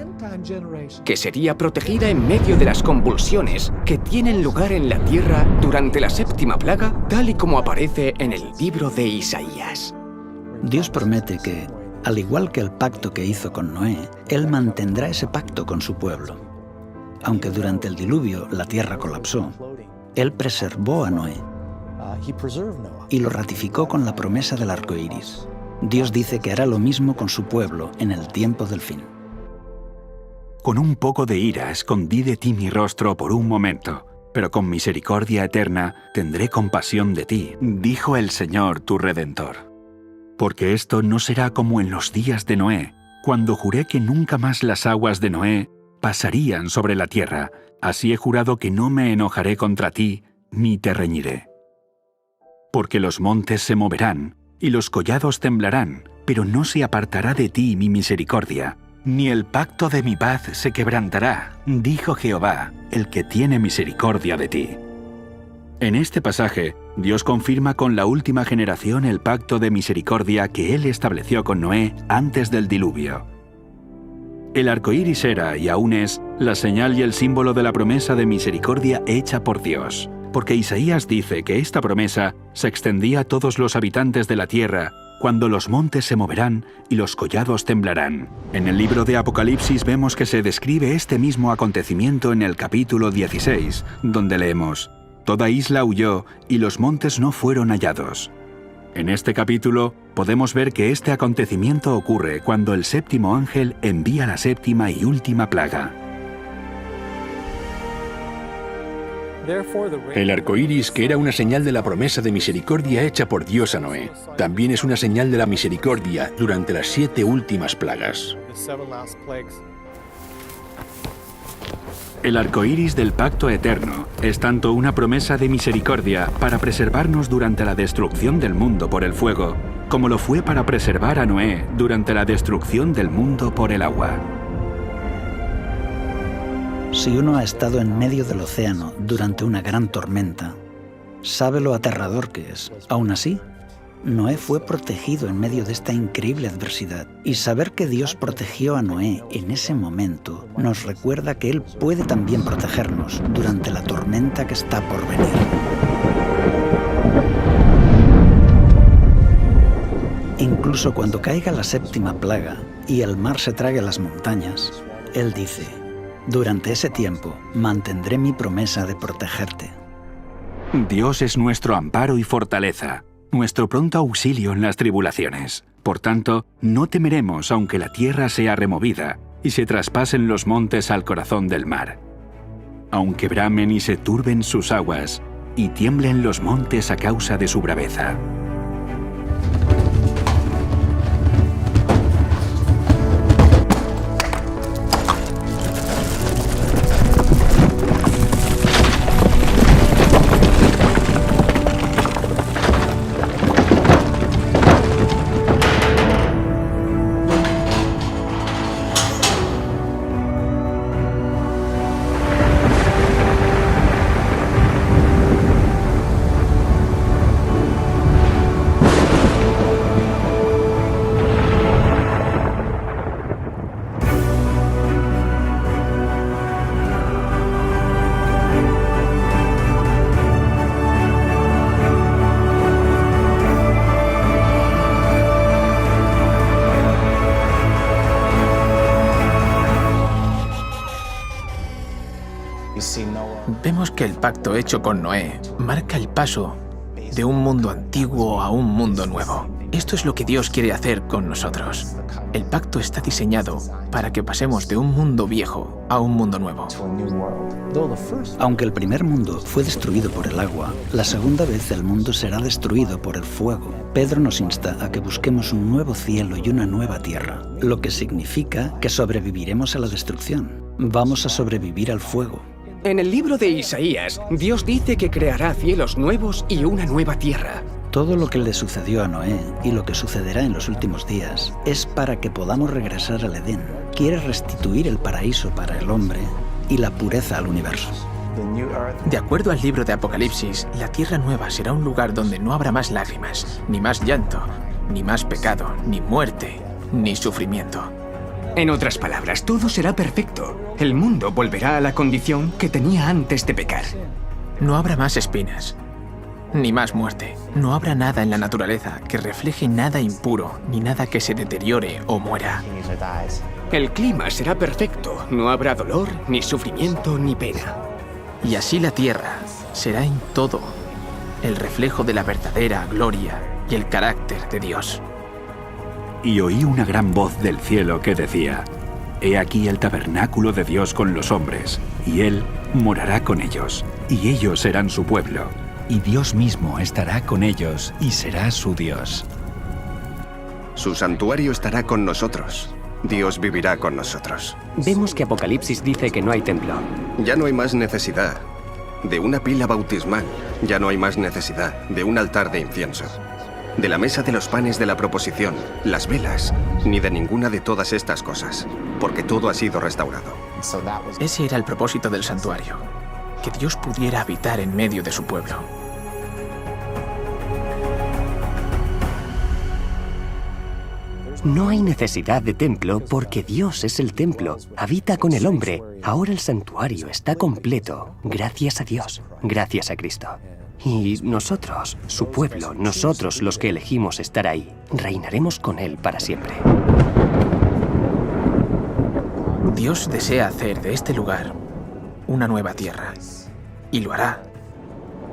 que sería protegida en medio de las convulsiones que tienen lugar en la tierra durante la 7ª plaga, tal y como aparece en el libro de Isaías. Dios promete que, al igual que el pacto que hizo con Noé, Él mantendrá ese pacto con su pueblo. Aunque durante el diluvio la tierra colapsó, Él preservó a Noé y lo ratificó con la promesa del arco iris. Dios dice que hará lo mismo con su pueblo en el tiempo del fin. Con un poco de ira escondí de ti mi rostro por un momento, pero con misericordia eterna tendré compasión de ti, dijo el Señor tu Redentor. Porque esto no será como en los días de Noé, cuando juré que nunca más las aguas de Noé pasarían sobre la tierra. Así he jurado que no me enojaré contra ti, ni te reñiré. Porque los montes se moverán, y los collados temblarán, pero no se apartará de ti mi misericordia, ni el pacto de mi paz se quebrantará, dijo Jehová, el que tiene misericordia de ti. En este pasaje, Dios confirma con la última generación el pacto de misericordia que Él estableció con Noé antes del diluvio. El arco iris era, y aún es, la señal y el símbolo de la promesa de misericordia hecha por Dios, porque Isaías dice que esta promesa se extendía a todos los habitantes de la tierra, cuando los montes se moverán y los collados temblarán. En el libro de Apocalipsis vemos que se describe este mismo acontecimiento en el capítulo 16, donde leemos: «Toda isla huyó y los montes no fueron hallados». En este capítulo podemos ver que este acontecimiento ocurre cuando el 7º ángel envía la 7ª y última plaga. El arco iris, que era una señal de la promesa de misericordia hecha por Dios a Noé, también es una señal de la misericordia durante las 7 últimas plagas. El arco iris del pacto eterno es tanto una promesa de misericordia para preservarnos durante la destrucción del mundo por el fuego, como lo fue para preservar a Noé durante la destrucción del mundo por el agua. Si uno ha estado en medio del océano durante una gran tormenta, sabe lo aterrador que es. Aún así, Noé fue protegido en medio de esta increíble adversidad. Y saber que Dios protegió a Noé en ese momento nos recuerda que Él puede también protegernos durante la tormenta que está por venir. Incluso cuando caiga la 7ª plaga y el mar se trague las montañas, Él dice: «Durante ese tiempo mantendré mi promesa de protegerte». Dios es nuestro amparo y fortaleza, nuestro pronto auxilio en las tribulaciones. Por tanto, no temeremos aunque la tierra sea removida y se traspasen los montes al corazón del mar. Aunque bramen y se turben sus aguas, y tiemblen los montes a causa de su braveza. Vemos que el pacto hecho con Noé marca el paso de un mundo antiguo a un mundo nuevo. Esto es lo que Dios quiere hacer con nosotros. El pacto está diseñado para que pasemos de un mundo viejo a un mundo nuevo. Aunque el primer mundo fue destruido por el agua, la segunda vez el mundo será destruido por el fuego. Pedro nos insta a que busquemos un nuevo cielo y una nueva tierra, lo que significa que sobreviviremos a la destrucción. Vamos a sobrevivir al fuego. En el libro de Isaías, Dios dice que creará cielos nuevos y una nueva tierra. Todo lo que le sucedió a Noé y lo que sucederá en los últimos días es para que podamos regresar al Edén. Quiere restituir el paraíso para el hombre y la pureza al universo. De acuerdo al libro de Apocalipsis, la tierra nueva será un lugar donde no habrá más lágrimas, ni más llanto, ni más pecado, ni muerte, ni sufrimiento. En otras palabras, todo será perfecto. El mundo volverá a la condición que tenía antes de pecar. No habrá más espinas, ni más muerte. No habrá nada en la naturaleza que refleje nada impuro, ni nada que se deteriore o muera. El clima será perfecto. No habrá dolor, ni sufrimiento, ni pena. Y así la tierra será en todo el reflejo de la verdadera gloria y el carácter de Dios. Y oí una gran voz del cielo que decía: He aquí el tabernáculo de Dios con los hombres, y Él morará con ellos, y ellos serán su pueblo, y Dios mismo estará con ellos y será su Dios. Su santuario estará con nosotros. Dios vivirá con nosotros. Vemos que Apocalipsis dice que no hay templo. Ya no hay más necesidad de una pila bautismal. Ya no hay más necesidad de un altar de incienso, de la mesa de los panes de la proposición, las velas, ni de ninguna de todas estas cosas, porque todo ha sido restaurado. Ese era el propósito del santuario, que Dios pudiera habitar en medio de su pueblo. No hay necesidad de templo porque Dios es el templo, habita con el hombre. Ahora el santuario está completo, gracias a Dios, gracias a Cristo. Y nosotros, su pueblo, nosotros los que elegimos estar ahí, reinaremos con Él para siempre. Dios desea hacer de este lugar una nueva tierra, y lo hará.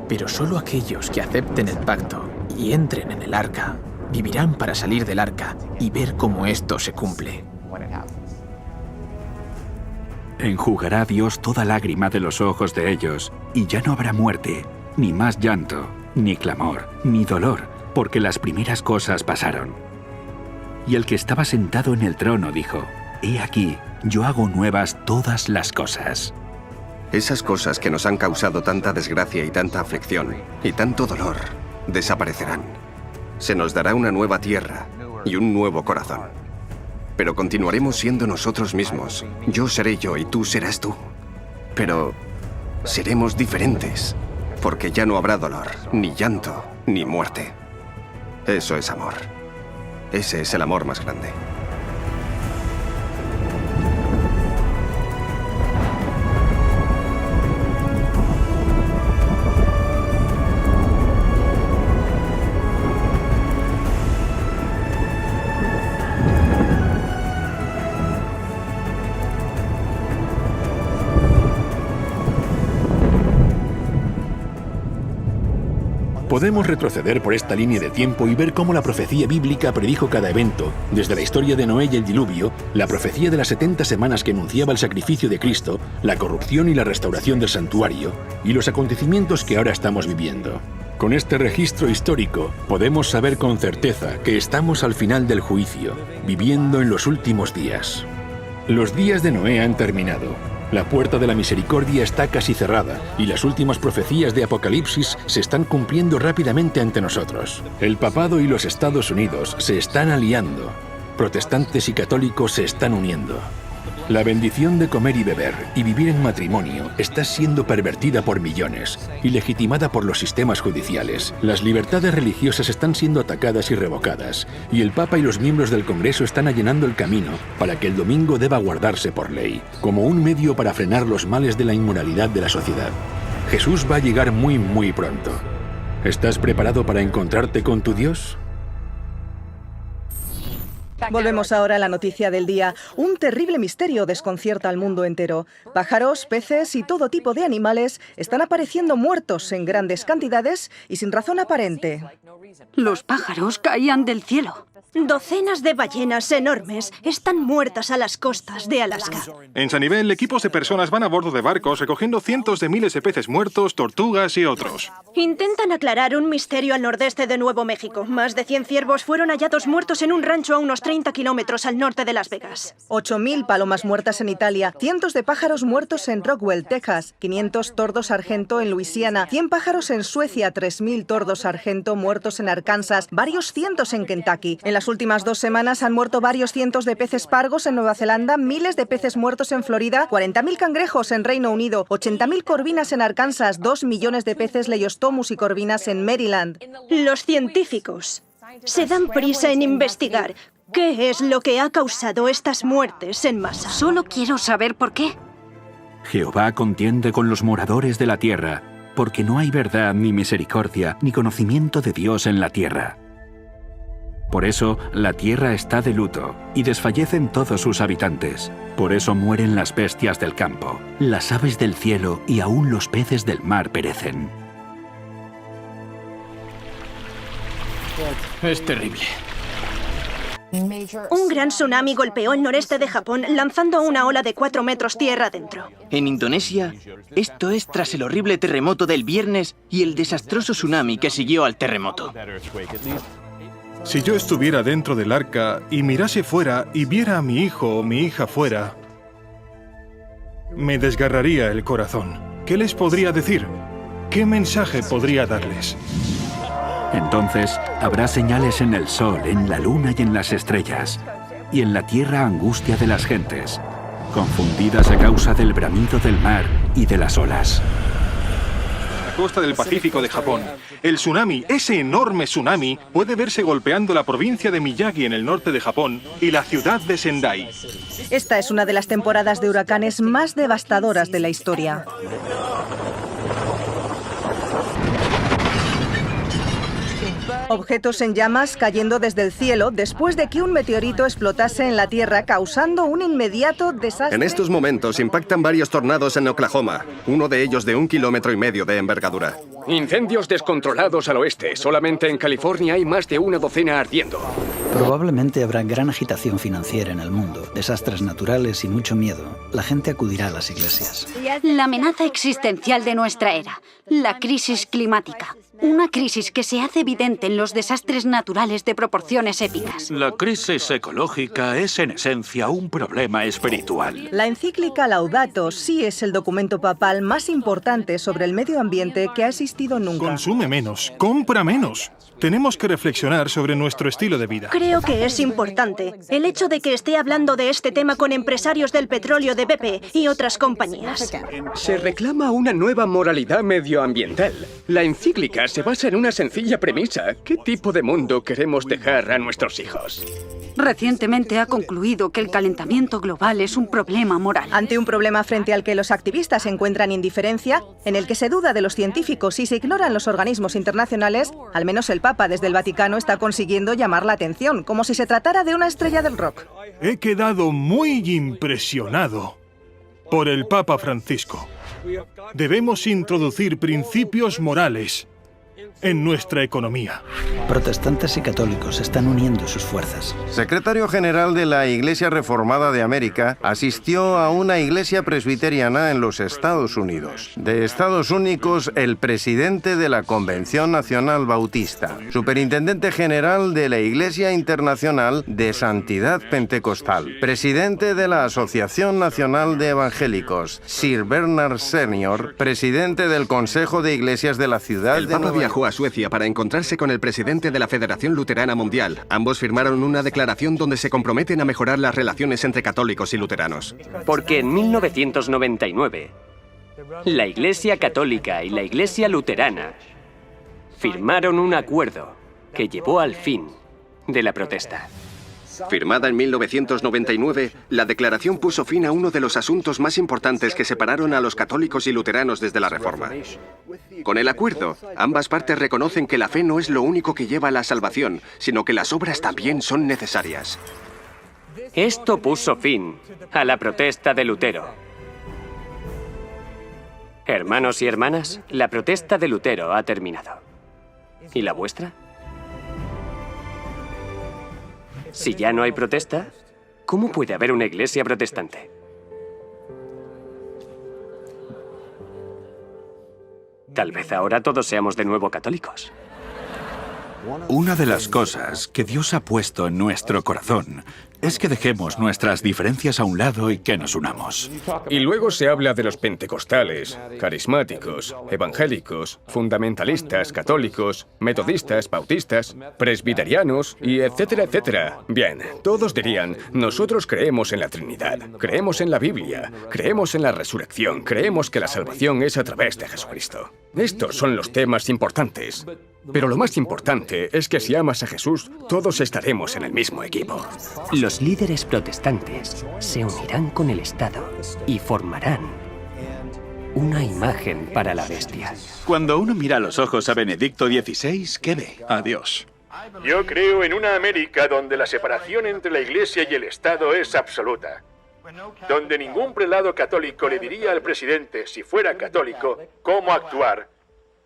Pero solo aquellos que acepten el pacto y entren en el arca vivirán para salir del arca y ver cómo esto se cumple. Enjugará Dios toda lágrima de los ojos de ellos, y ya no habrá muerte, ni más llanto, ni clamor, ni dolor, porque las primeras cosas pasaron. Y el que estaba sentado en el trono dijo: He aquí, yo hago nuevas todas las cosas. Esas cosas que nos han causado tanta desgracia y tanta aflicción y tanto dolor desaparecerán. Se nos dará una nueva tierra y un nuevo corazón. Pero continuaremos siendo nosotros mismos. Yo seré yo y tú serás tú. Pero seremos diferentes, porque ya no habrá dolor, ni llanto, ni muerte. Eso es amor. Ese es el amor más grande. Podemos retroceder por esta línea de tiempo y ver cómo la profecía bíblica predijo cada evento, desde la historia de Noé y el diluvio, la profecía de las 70 semanas que anunciaba el sacrificio de Cristo, la corrupción y la restauración del santuario, y los acontecimientos que ahora estamos viviendo. Con este registro histórico, podemos saber con certeza que estamos al final del juicio, viviendo en los últimos días. Los días de Noé han terminado. La puerta de la misericordia está casi cerrada y las últimas profecías de Apocalipsis se están cumpliendo rápidamente ante nosotros. El papado y los Estados Unidos se están aliando. Protestantes y católicos se están uniendo. La bendición de comer y beber y vivir en matrimonio está siendo pervertida por millones y legitimada por los sistemas judiciales. Las libertades religiosas están siendo atacadas y revocadas, y el Papa y los miembros del Congreso están allanando el camino para que el domingo deba guardarse por ley, como un medio para frenar los males de la inmoralidad de la sociedad. Jesús va a llegar muy, muy pronto. ¿Estás preparado para encontrarte con tu Dios? Volvemos ahora a la noticia del día. Un terrible misterio desconcierta al mundo entero. Pájaros, peces y todo tipo de animales están apareciendo muertos en grandes cantidades y sin razón aparente. Los pájaros caían del cielo. Docenas de ballenas enormes están muertas a las costas de Alaska. En Sanibel, equipos de personas van a bordo de barcos recogiendo cientos de miles de peces muertos, tortugas y otros. Intentan aclarar un misterio al nordeste de Nuevo México. Más de 100 ciervos fueron hallados muertos en un rancho a unos 30 kilómetros al norte de Las Vegas. 8.000 palomas muertas en Italia, cientos de pájaros muertos en Rockwell, Texas, 500 tordos sargento en Luisiana, 100 pájaros en Suecia, 3.000 tordos sargento muertos en Arkansas, varios cientos en Kentucky. En las últimas 2 semanas han muerto varios cientos de peces pargos en Nueva Zelanda, miles de peces muertos en Florida, 40.000 cangrejos en Reino Unido, 80.000 corvinas en Arkansas, 2 millones de peces Leiostomus y corvinas en Maryland. Los científicos se dan prisa en investigar qué es lo que ha causado estas muertes en masa. Solo quiero saber por qué. Jehová contiende con los moradores de la tierra, porque no hay verdad ni misericordia ni conocimiento de Dios en la tierra. Por eso la tierra está de luto y desfallecen todos sus habitantes. Por eso mueren las bestias del campo, las aves del cielo y aún los peces del mar perecen. Es terrible. Un gran tsunami golpeó el noreste de Japón, lanzando una ola de 4 metros tierra adentro. En Indonesia, esto es tras el horrible terremoto del viernes y el desastroso tsunami que siguió al terremoto. Si yo estuviera dentro del arca y mirase fuera y viera a mi hijo o mi hija fuera, me desgarraría el corazón. ¿Qué les podría decir? ¿Qué mensaje podría darles? Entonces habrá señales en el sol, en la luna y en las estrellas, y en la tierra angustia de las gentes, confundidas a causa del bramido del mar y de las olas. La costa del Pacífico de Japón. El tsunami, ese enorme tsunami, puede verse golpeando la provincia de Miyagi en el norte de Japón y la ciudad de Sendai. Esta es una de las temporadas de huracanes más devastadoras de la historia. Objetos en llamas cayendo desde el cielo después de que un meteorito explotase en la Tierra, causando un inmediato desastre. En estos momentos impactan varios tornados en Oklahoma, uno de ellos de 1,5 kilómetros de envergadura. Incendios descontrolados al oeste. Solamente en California hay más de una docena ardiendo. Probablemente habrá gran agitación financiera en el mundo, desastres naturales y mucho miedo. La gente acudirá a las iglesias. La amenaza existencial de nuestra era, la crisis climática. Una crisis que se hace evidente en los desastres naturales de proporciones épicas. La crisis ecológica es en esencia un problema espiritual. La encíclica Laudato Si es el documento papal más importante sobre el medio ambiente que ha existido nunca. Consume menos, compra menos. Tenemos que reflexionar sobre nuestro estilo de vida. Creo que es importante el hecho de que esté hablando de este tema con empresarios del petróleo de BP y otras compañías. Se reclama una nueva moralidad medioambiental. La encíclica se basa en una sencilla premisa. ¿Qué tipo de mundo queremos dejar a nuestros hijos? Recientemente ha concluido que el calentamiento global es un problema moral. Ante un problema frente al que los activistas encuentran indiferencia, en el que se duda de los científicos y se ignoran los organismos internacionales, al menos el Papa desde el Vaticano está consiguiendo llamar la atención, como si se tratara de una estrella del rock. He quedado muy impresionado por el Papa Francisco. Debemos introducir principios morales en nuestra economía. Protestantes y católicos están uniendo sus fuerzas. Secretario General de la Iglesia Reformada de América asistió a una iglesia presbiteriana en los Estados Unidos. De Estados Únicos, el presidente de la Convención Nacional Bautista, superintendente general de la Iglesia Internacional de Santidad Pentecostal, presidente de la Asociación Nacional de Evangélicos, Sir Bernard Senior, presidente del Consejo de Iglesias de la ciudad de Nueva York. Viajó a Suecia para encontrarse con el presidente de la Federación Luterana Mundial. Ambos firmaron una declaración donde se comprometen a mejorar las relaciones entre católicos y luteranos. Porque en 1999, la Iglesia Católica y la Iglesia Luterana firmaron un acuerdo que llevó al fin de la protesta. Firmada en 1999, la declaración puso fin a uno de los asuntos más importantes que separaron a los católicos y luteranos desde la Reforma. Con el acuerdo, ambas partes reconocen que la fe no es lo único que lleva a la salvación, sino que las obras también son necesarias. Esto puso fin a la protesta de Lutero. Hermanos y hermanas, la protesta de Lutero ha terminado. ¿Y la vuestra? Si ya no hay protesta, ¿cómo puede haber una iglesia protestante? Tal vez ahora todos seamos de nuevo católicos. Una de las cosas que Dios ha puesto en nuestro corazón es que dejemos nuestras diferencias a un lado y que nos unamos. Y luego se habla de los pentecostales, carismáticos, evangélicos, fundamentalistas, católicos, metodistas, bautistas, presbiterianos y etcétera, etcétera. Bien, todos dirían, nosotros creemos en la Trinidad, creemos en la Biblia, creemos en la resurrección, creemos que la salvación es a través de Jesucristo. Estos son los temas importantes. Pero lo más importante es que si amas a Jesús, todos estaremos en el mismo equipo. Los líderes protestantes se unirán con el Estado y formarán una imagen para la bestia. Cuando uno mira a los ojos a Benedicto XVI, ¿qué ve? A Dios. Yo creo en una América donde la separación entre la Iglesia y el Estado es absoluta. Donde ningún prelado católico le diría al presidente, si fuera católico, cómo actuar.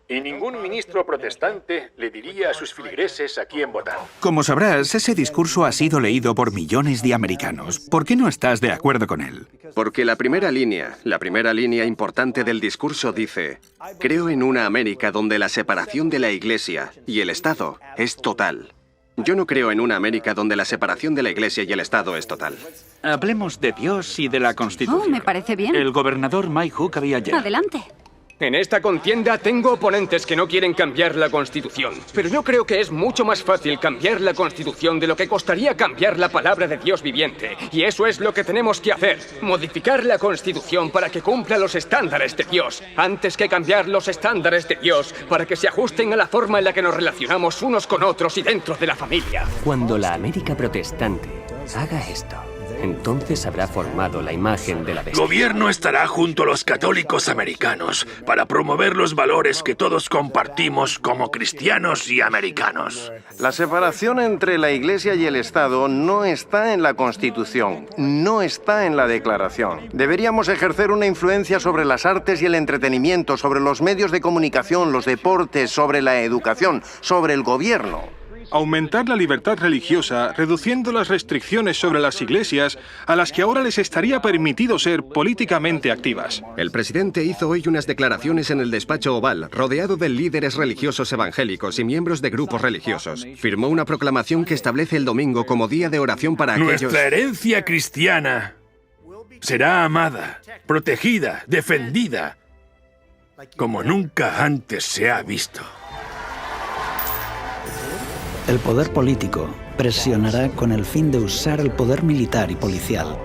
Y ningún ministro protestante le diría a sus feligreses a quién votar. Como sabrás, ese discurso ha sido leído por millones de americanos. ¿Por qué no estás de acuerdo con él? Porque la primera línea importante del discurso dice: creo en una América donde la separación de la Iglesia y el Estado es total. Yo no creo en una América donde la separación de la Iglesia y el Estado es total. Hablemos de Dios y de la Constitución. Oh, me parece bien. El gobernador Mike Hook había ayer. Adelante. En esta contienda tengo oponentes que no quieren cambiar la Constitución, pero yo creo que es mucho más fácil cambiar la Constitución de lo que costaría cambiar la palabra de Dios viviente. Y eso es lo que tenemos que hacer, modificar la Constitución para que cumpla los estándares de Dios, antes que cambiar los estándares de Dios para que se ajusten a la forma en la que nos relacionamos unos con otros y dentro de la familia. Cuando la América protestante haga esto, entonces habrá formado la imagen de la El bestia. gobierno estará junto a los católicos americanos para promover los valores que todos compartimos como cristianos y americanos. La separación entre la Iglesia y el Estado no está en la Constitución, no está en la Declaración. Deberíamos ejercer una influencia sobre las artes y el entretenimiento, sobre los medios de comunicación, los deportes, sobre la educación, sobre el gobierno. Aumentar la libertad religiosa, reduciendo las restricciones sobre las iglesias a las que ahora les estaría permitido ser políticamente activas. El presidente hizo hoy unas declaraciones en el despacho oval, rodeado de líderes religiosos evangélicos y miembros de grupos religiosos. Firmó una proclamación que establece el domingo como día de oración para aquellos... Nuestra herencia cristiana será amada, protegida, defendida, como nunca antes se ha visto. El poder político presionará con el fin de usar el poder militar y policial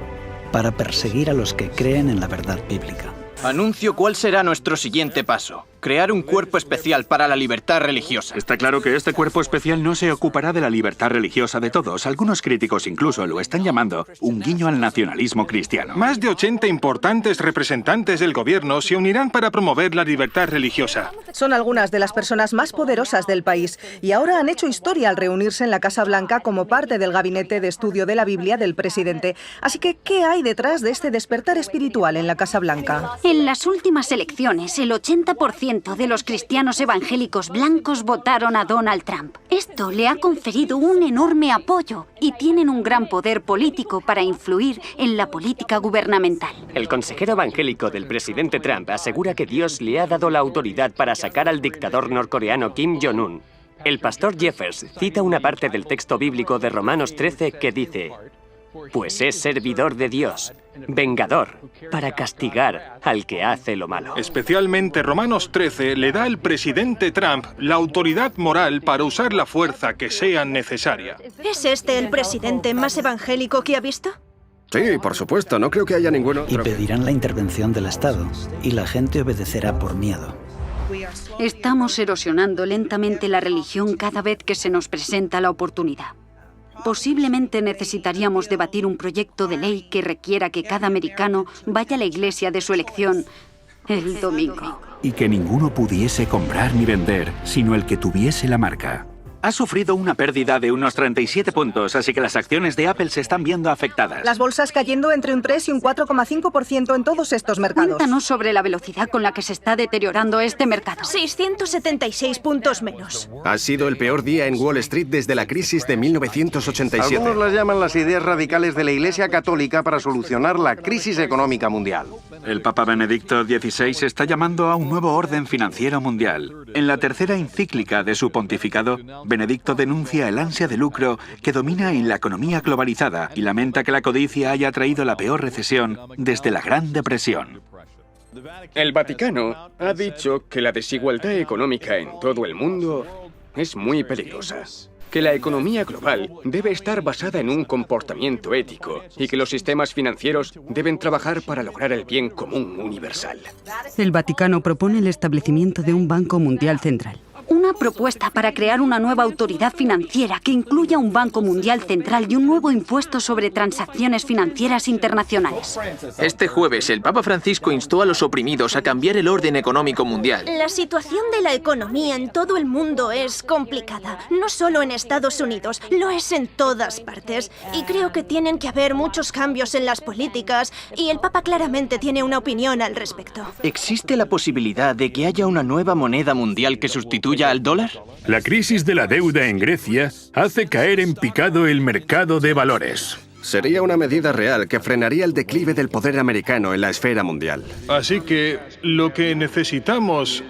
para perseguir a los que creen en la verdad bíblica. Anuncio cuál será nuestro siguiente paso. Crear un cuerpo especial para la libertad religiosa. Está claro que este cuerpo especial no se ocupará de la libertad religiosa de todos. Algunos críticos incluso lo están llamando un guiño al nacionalismo cristiano. Más de 80 importantes representantes del gobierno se unirán para promover la libertad religiosa. Son algunas de las personas más poderosas del país y ahora han hecho historia al reunirse en la Casa Blanca como parte del gabinete de estudio de la Biblia del presidente. Así que, ¿qué hay detrás de este despertar espiritual en la Casa Blanca? En las últimas elecciones, el 80% de los cristianos evangélicos blancos votaron a Donald Trump. Esto le ha conferido un enorme apoyo y tienen un gran poder político para influir en la política gubernamental. El consejero evangélico del presidente Trump asegura que Dios le ha dado la autoridad para sacar al dictador norcoreano Kim Jong-un. El pastor Jeffers cita una parte del texto bíblico de Romanos 13 que dice: pues es servidor de Dios, vengador, para castigar al que hace lo malo. Especialmente Romanos 13 le da al presidente Trump la autoridad moral para usar la fuerza que sea necesaria. ¿Es este el presidente más evangélico que ha visto? Sí, por supuesto, no creo que haya ningún otro. Y pedirán la intervención del Estado, y la gente obedecerá por miedo. Estamos erosionando lentamente la religión cada vez que se nos presenta la oportunidad. Posiblemente necesitaríamos debatir un proyecto de ley que requiera que cada americano vaya a la iglesia de su elección el domingo. Y que ninguno pudiese comprar ni vender, sino el que tuviese la marca. ha sufrido una pérdida de unos 37 puntos, así que las acciones de Apple se están viendo afectadas. Las bolsas cayendo entre un 3 y un 4,5% en todos estos mercados. Cuéntanos sobre la velocidad con la que se está deteriorando este mercado. 676 puntos menos. Ha sido el peor día en Wall Street desde la crisis de 1987. Algunos las llaman las ideas radicales de la Iglesia Católica para solucionar la crisis económica mundial. El Papa Benedicto XVI está llamando a un nuevo orden financiero mundial. En la tercera encíclica de su pontificado, Benedicto denuncia el ansia de lucro que domina en la economía globalizada y lamenta que la codicia haya traído la peor recesión desde la Gran Depresión. El Vaticano ha dicho que la desigualdad económica en todo el mundo es muy peligrosa. Que la economía global debe estar basada en un comportamiento ético y que los sistemas financieros deben trabajar para lograr el bien común universal. El Vaticano propone el establecimiento de un Banco Mundial Central. Una propuesta para crear una nueva autoridad financiera que incluya un Banco Mundial Central y un nuevo impuesto sobre transacciones financieras internacionales. Este jueves, el Papa Francisco instó a los oprimidos a cambiar el orden económico mundial. La situación de la economía en todo el mundo es complicada. No solo en Estados Unidos, lo es en todas partes. Y creo que tienen que haber muchos cambios en las políticas y el Papa claramente tiene una opinión al respecto. ¿Existe la posibilidad de que haya una nueva moneda mundial que sustituya al dólar? La crisis de la deuda en Grecia hace caer en picado el mercado de valores. Sería una medida real que frenaría el declive del poder americano en la esfera mundial. Así que lo que necesitamos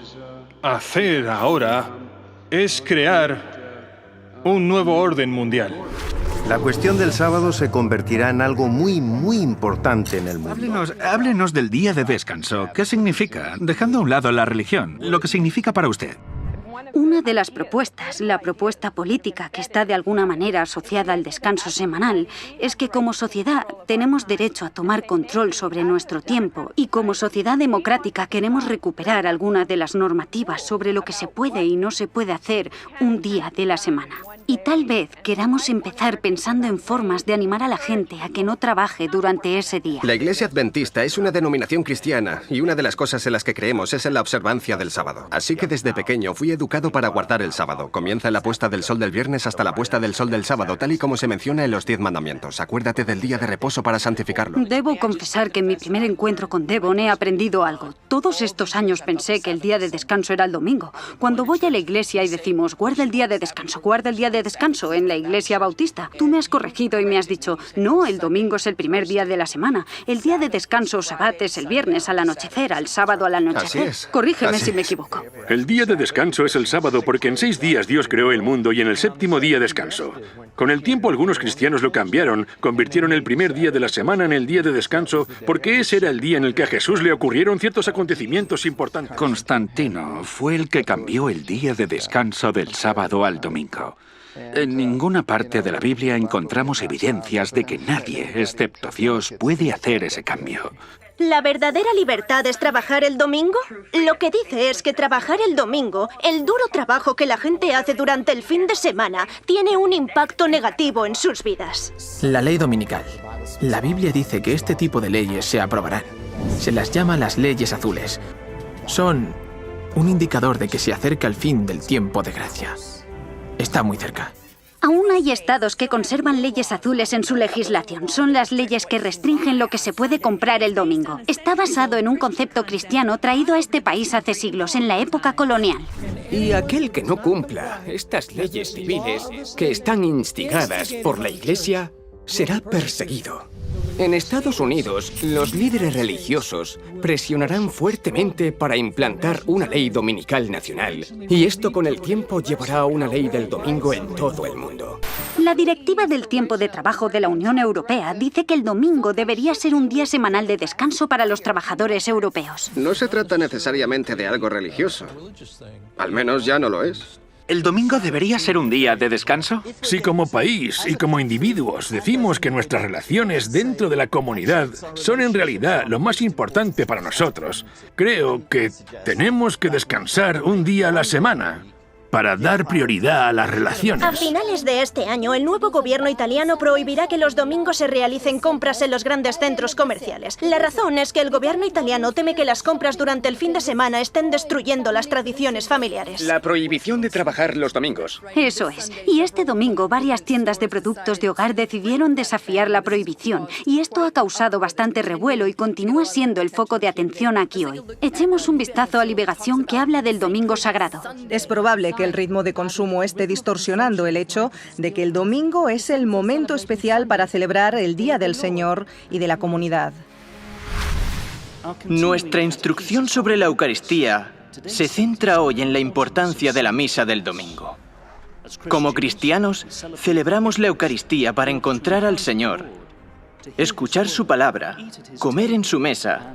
hacer ahora es crear un nuevo orden mundial. La cuestión del sábado se convertirá en algo muy importante en el mundo. Háblenos del día de descanso. ¿Qué significa? Dejando a un lado la religión, lo que significa para usted. Una de las propuestas, la propuesta política que está de alguna manera asociada al descanso semanal, es que como sociedad tenemos derecho a tomar control sobre nuestro tiempo y como sociedad democrática queremos recuperar algunas de las normativas sobre lo que se puede y no se puede hacer un día de la semana. Y tal vez queramos empezar pensando en formas de animar a la gente a que no trabaje durante ese día. La Iglesia Adventista es una denominación cristiana y una de las cosas en las que creemos es en la observancia del sábado. Así que desde pequeño fui educado para guardar el sábado. Comienza la puesta del sol del viernes hasta la puesta del sol del sábado, tal y como se menciona en los 10 mandamientos. Acuérdate del día de reposo para santificarlo. Debo confesar que en mi primer encuentro con Devon he aprendido algo. Todos estos años pensé que el día de descanso era el domingo. Cuando voy a la iglesia y decimos, guarda el día de descanso, guarda el día de descanso en la iglesia bautista, tú me has corregido y me has dicho, no, el domingo es el primer día de la semana. El día de descanso, Sabbat, es el viernes al anochecer, al sábado al anochecer. Así es. Corrígeme si me equivoco. El día de descanso es el sábado porque en 6 días Dios creó el mundo y en el séptimo día descansó. Con el tiempo algunos cristianos lo cambiaron, convirtieron el primer día de la semana en el día de descanso porque ese era el día en el que a Jesús le ocurrieron ciertos acontecimientos importantes. Constantino fue el que cambió el día de descanso del sábado al domingo. En ninguna parte de la Biblia encontramos evidencias de que nadie, excepto Dios, puede hacer ese cambio. ¿La verdadera libertad es trabajar el domingo? Lo que dice es que trabajar el domingo, el duro trabajo que la gente hace durante el fin de semana, tiene un impacto negativo en sus vidas. La ley dominical. La Biblia dice que este tipo de leyes se aprobarán. Se las llama las leyes azules. Son un indicador de que se acerca el fin del tiempo de gracia. Está muy cerca. Aún hay estados que conservan leyes azules en su legislación. Son las leyes que restringen lo que se puede comprar el domingo. Está basado en un concepto cristiano traído a este país hace siglos, en la época colonial. Y aquel que no cumpla estas leyes civiles, que están instigadas por la Iglesia, será perseguido. En Estados Unidos, los líderes religiosos presionarán fuertemente para implantar una ley dominical nacional. Y esto con el tiempo llevará a una ley del domingo en todo el mundo. La Directiva del Tiempo de Trabajo de la Unión Europea dice que el domingo debería ser un día semanal de descanso para los trabajadores europeos. No se trata necesariamente de algo religioso. Al menos ya no lo es. ¿El domingo debería ser un día de descanso? Si como país y como individuos decimos que nuestras relaciones dentro de la comunidad son en realidad lo más importante para nosotros, creo que tenemos que descansar un día a la semana. para dar prioridad a las relaciones. A finales de este año, el nuevo gobierno italiano prohibirá que los domingos se realicen compras en los grandes centros comerciales. La razón es que el gobierno italiano teme que las compras durante el fin de semana estén destruyendo las tradiciones familiares. La prohibición de trabajar los domingos. Eso es. Y este domingo varias tiendas de productos de hogar decidieron desafiar la prohibición. Y esto ha causado bastante revuelo y continúa siendo el foco de atención aquí hoy. Echemos un vistazo a Liberación, que habla del domingo sagrado. Es probable que el ritmo de consumo esté distorsionando el hecho de que el domingo es el momento especial para celebrar el Día del Señor y de la comunidad. Nuestra instrucción sobre la Eucaristía se centra hoy en la importancia de la misa del domingo. Como cristianos, celebramos la Eucaristía para encontrar al Señor, escuchar su palabra, comer en su mesa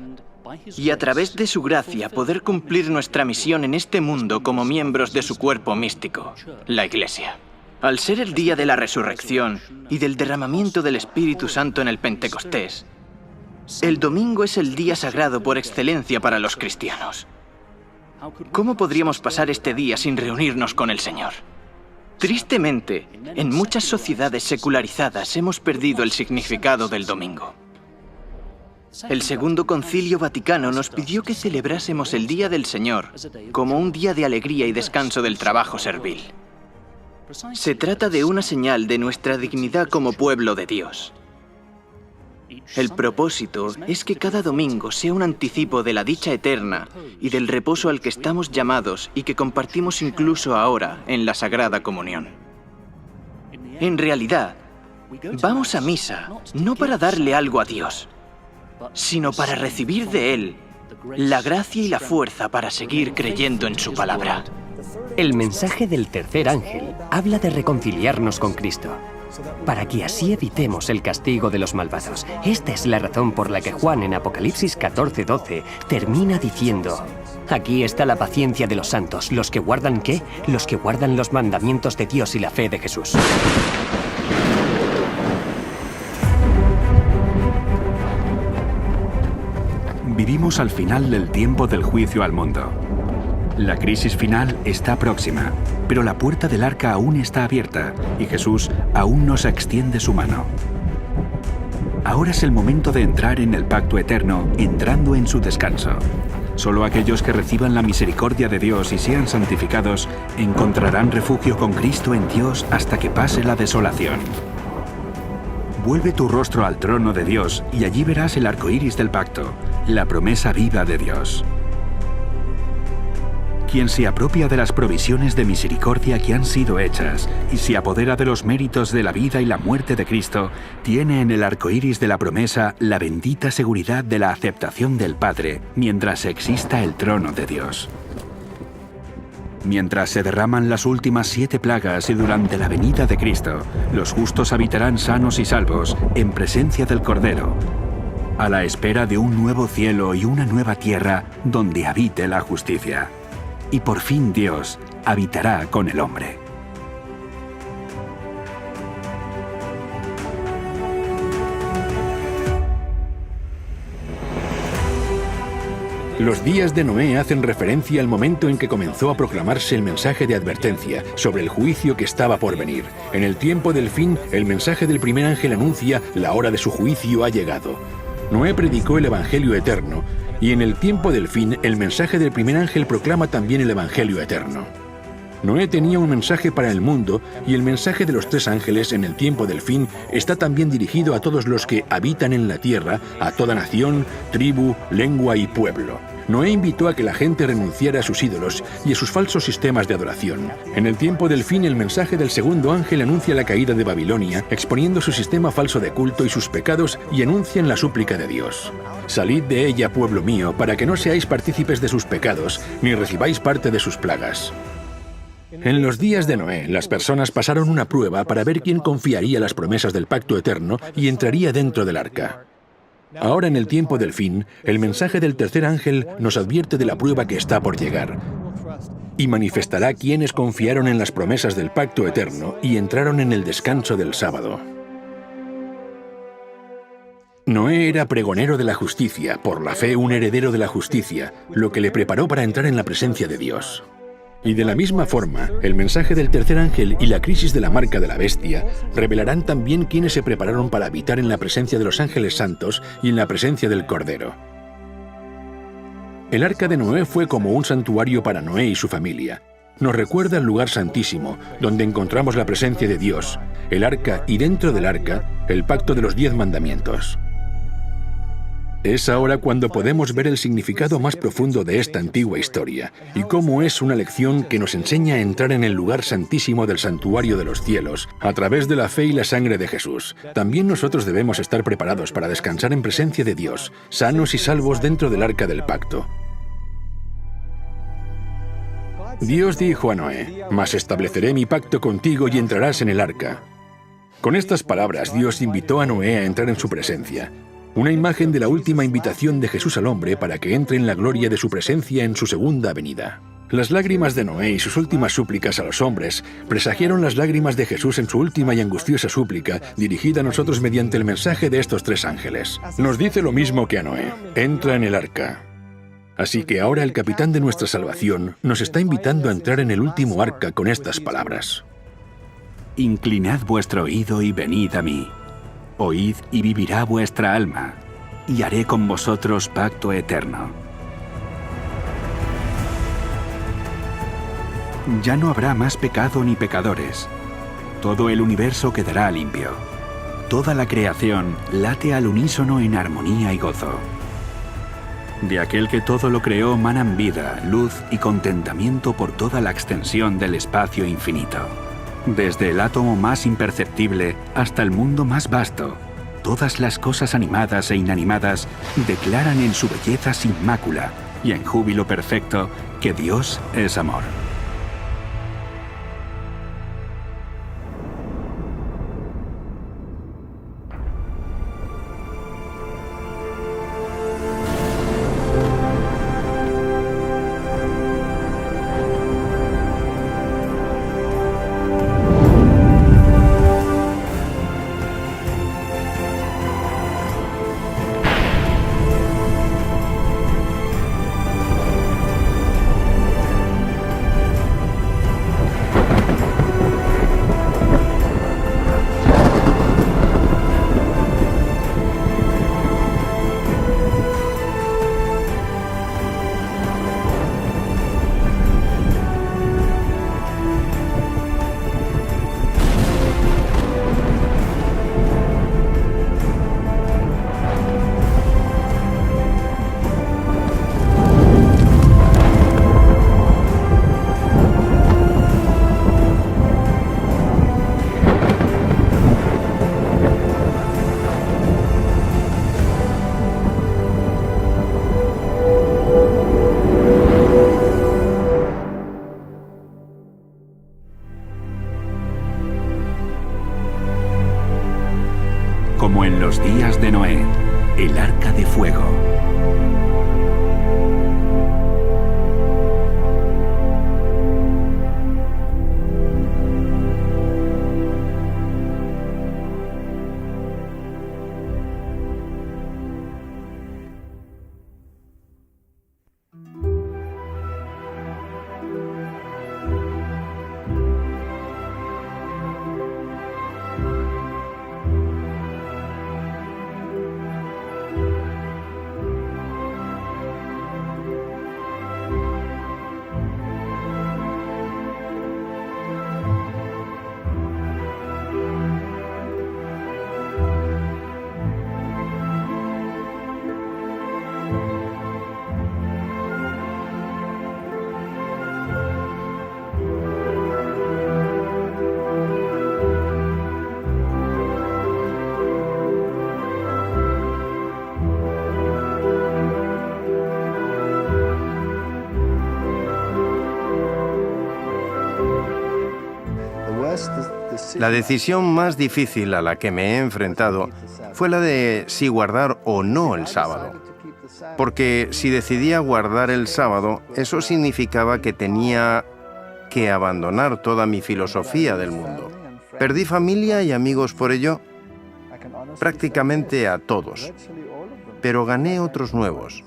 y a través de su gracia poder cumplir nuestra misión en este mundo como miembros de su cuerpo místico, la Iglesia. Al ser el día de la resurrección y del derramamiento del Espíritu Santo en el Pentecostés, el domingo es el día sagrado por excelencia para los cristianos. ¿Cómo podríamos pasar este día sin reunirnos con el Señor? Tristemente, en muchas sociedades secularizadas hemos perdido el significado del domingo. El Segundo Concilio Vaticano nos pidió que celebrásemos el Día del Señor como un día de alegría y descanso del trabajo servil. Se trata de una señal de nuestra dignidad como pueblo de Dios. El propósito es que cada domingo sea un anticipo de la dicha eterna y del reposo al que estamos llamados y que compartimos incluso ahora en la Sagrada Comunión. En realidad, vamos a misa no para darle algo a Dios, sino para recibir de Él la gracia y la fuerza para seguir creyendo en su palabra. El mensaje del tercer ángel habla de reconciliarnos con Cristo, para que así evitemos el castigo de los malvados. Esta es la razón por la que Juan en Apocalipsis 14:12 termina diciendo: aquí está la paciencia de los santos, los que guardan ¿qué? Los que guardan los mandamientos de Dios y la fe de Jesús. Vivimos al final del tiempo del juicio al mundo. La crisis final está próxima, pero la puerta del arca aún está abierta y Jesús aún nos extiende su mano. Ahora es el momento de entrar en el pacto eterno, entrando en su descanso. Solo aquellos que reciban la misericordia de Dios y sean santificados encontrarán refugio con Cristo en Dios hasta que pase la desolación. Vuelve tu rostro al trono de Dios y allí verás el arco iris del pacto, la promesa viva de Dios. Quien se apropia de las provisiones de misericordia que han sido hechas y se apodera de los méritos de la vida y la muerte de Cristo, tiene en el arco iris de la promesa la bendita seguridad de la aceptación del Padre mientras exista el trono de Dios. Mientras se derraman las últimas 7 plagas y durante la venida de Cristo, los justos habitarán sanos y salvos en presencia del Cordero, a la espera de un nuevo cielo y una nueva tierra donde habite la justicia. Y por fin Dios habitará con el hombre. Los días de Noé hacen referencia al momento en que comenzó a proclamarse el mensaje de advertencia sobre el juicio que estaba por venir. En el tiempo del fin, el mensaje del primer ángel anuncia: la hora de su juicio ha llegado. Noé predicó el Evangelio eterno, y en el tiempo del fin, el mensaje del primer ángel proclama también el Evangelio eterno. Noé tenía un mensaje para el mundo, y el mensaje de los 3 ángeles en el tiempo del fin está también dirigido a todos los que habitan en la tierra, a toda nación, tribu, lengua y pueblo. Noé invitó a que la gente renunciara a sus ídolos y a sus falsos sistemas de adoración. En el tiempo del fin, el mensaje del segundo ángel anuncia la caída de Babilonia, exponiendo su sistema falso de culto y sus pecados, y anuncian la súplica de Dios. Salid de ella, pueblo mío, para que no seáis partícipes de sus pecados, ni recibáis parte de sus plagas. En los días de Noé, las personas pasaron una prueba para ver quién confiaría las promesas del pacto eterno y entraría dentro del arca. Ahora, en el tiempo del fin, el mensaje del tercer ángel nos advierte de la prueba que está por llegar y manifestará quiénes confiaron en las promesas del pacto eterno y entraron en el descanso del sábado. Noé era pregonero de la justicia, por la fe un heredero de la justicia, lo que le preparó para entrar en la presencia de Dios. Y de la misma forma, el mensaje del tercer ángel y la crisis de la marca de la bestia revelarán también quiénes se prepararon para habitar en la presencia de los ángeles santos y en la presencia del Cordero. El arca de Noé fue como un santuario para Noé y su familia. Nos recuerda el lugar santísimo, donde encontramos la presencia de Dios, el arca y dentro del arca, el pacto de los 10 mandamientos. Es ahora cuando podemos ver el significado más profundo de esta antigua historia y cómo es una lección que nos enseña a entrar en el lugar santísimo del santuario de los cielos a través de la fe y la sangre de Jesús. También nosotros debemos estar preparados para descansar en presencia de Dios, sanos y salvos dentro del arca del pacto. Dios dijo a Noé: «Mas estableceré mi pacto contigo y entrarás en el arca». Con estas palabras, Dios invitó a Noé a entrar en su presencia. Una imagen de la última invitación de Jesús al hombre para que entre en la gloria de su presencia en su segunda venida. Las lágrimas de Noé y sus últimas súplicas a los hombres presagiaron las lágrimas de Jesús en su última y angustiosa súplica, dirigida a nosotros mediante el mensaje de estos 3 ángeles. Nos dice lo mismo que a Noé: «Entra en el arca». Así que ahora el capitán de nuestra salvación nos está invitando a entrar en el último arca con estas palabras: Inclinad vuestro oído y venid a mí. Oíd y vivirá vuestra alma, y haré con vosotros pacto eterno. Ya no habrá más pecado ni pecadores. Todo el universo quedará limpio. Toda la creación late al unísono en armonía y gozo. De aquel que todo lo creó manan vida, luz y contentamiento por toda la extensión del espacio infinito. Desde el átomo más imperceptible hasta el mundo más vasto, todas las cosas animadas e inanimadas declaran en su belleza sin mácula y en júbilo perfecto que Dios es amor. Como en los días de Noé, el arca de fuego. La decisión más difícil a la que me he enfrentado fue la de si guardar o no el sábado. Porque si decidía guardar el sábado, eso significaba que tenía que abandonar toda mi filosofía del mundo. Perdí familia y amigos por ello, prácticamente a todos, pero gané otros nuevos.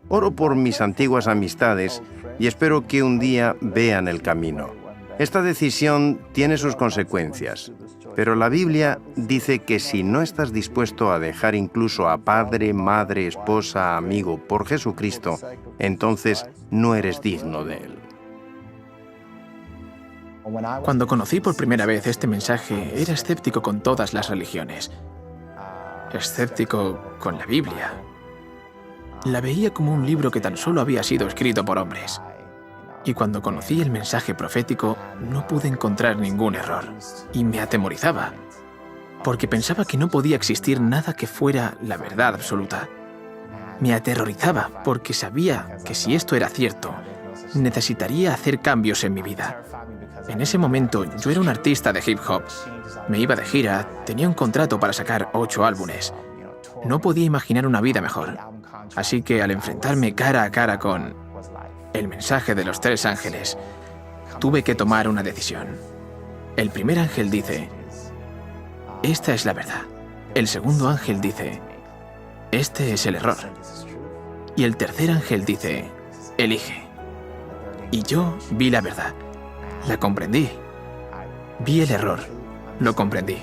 Oro por mis antiguas amistades y espero que un día vean el camino. Esta decisión tiene sus consecuencias, pero la Biblia dice que si no estás dispuesto a dejar incluso a padre, madre, esposa, amigo por Jesucristo, entonces no eres digno de Él. Cuando conocí por primera vez este mensaje, era escéptico con todas las religiones. Escéptico con la Biblia. La veía como un libro que tan solo había sido escrito por hombres. Y cuando conocí el mensaje profético, no pude encontrar ningún error. Y me atemorizaba, porque pensaba que no podía existir nada que fuera la verdad absoluta. Me aterrorizaba, porque sabía que si esto era cierto, necesitaría hacer cambios en mi vida. En ese momento, yo era un artista de hip hop. Me iba de gira, tenía un contrato para sacar 8 álbumes. No podía imaginar una vida mejor. Así que al enfrentarme cara a cara con el mensaje de los 3 ángeles, tuve que tomar una decisión. El primer ángel dice, esta es la verdad. El segundo ángel dice, este es el error. Y el tercer ángel dice, elige. Y yo vi la verdad. La comprendí. Vi el error. Lo comprendí.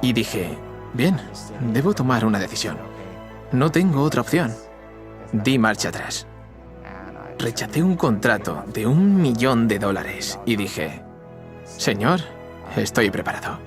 Y dije, bien, debo tomar una decisión. No tengo otra opción. Di marcha atrás. Rechacé un contrato de $1 millón y dije, Señor, estoy preparado.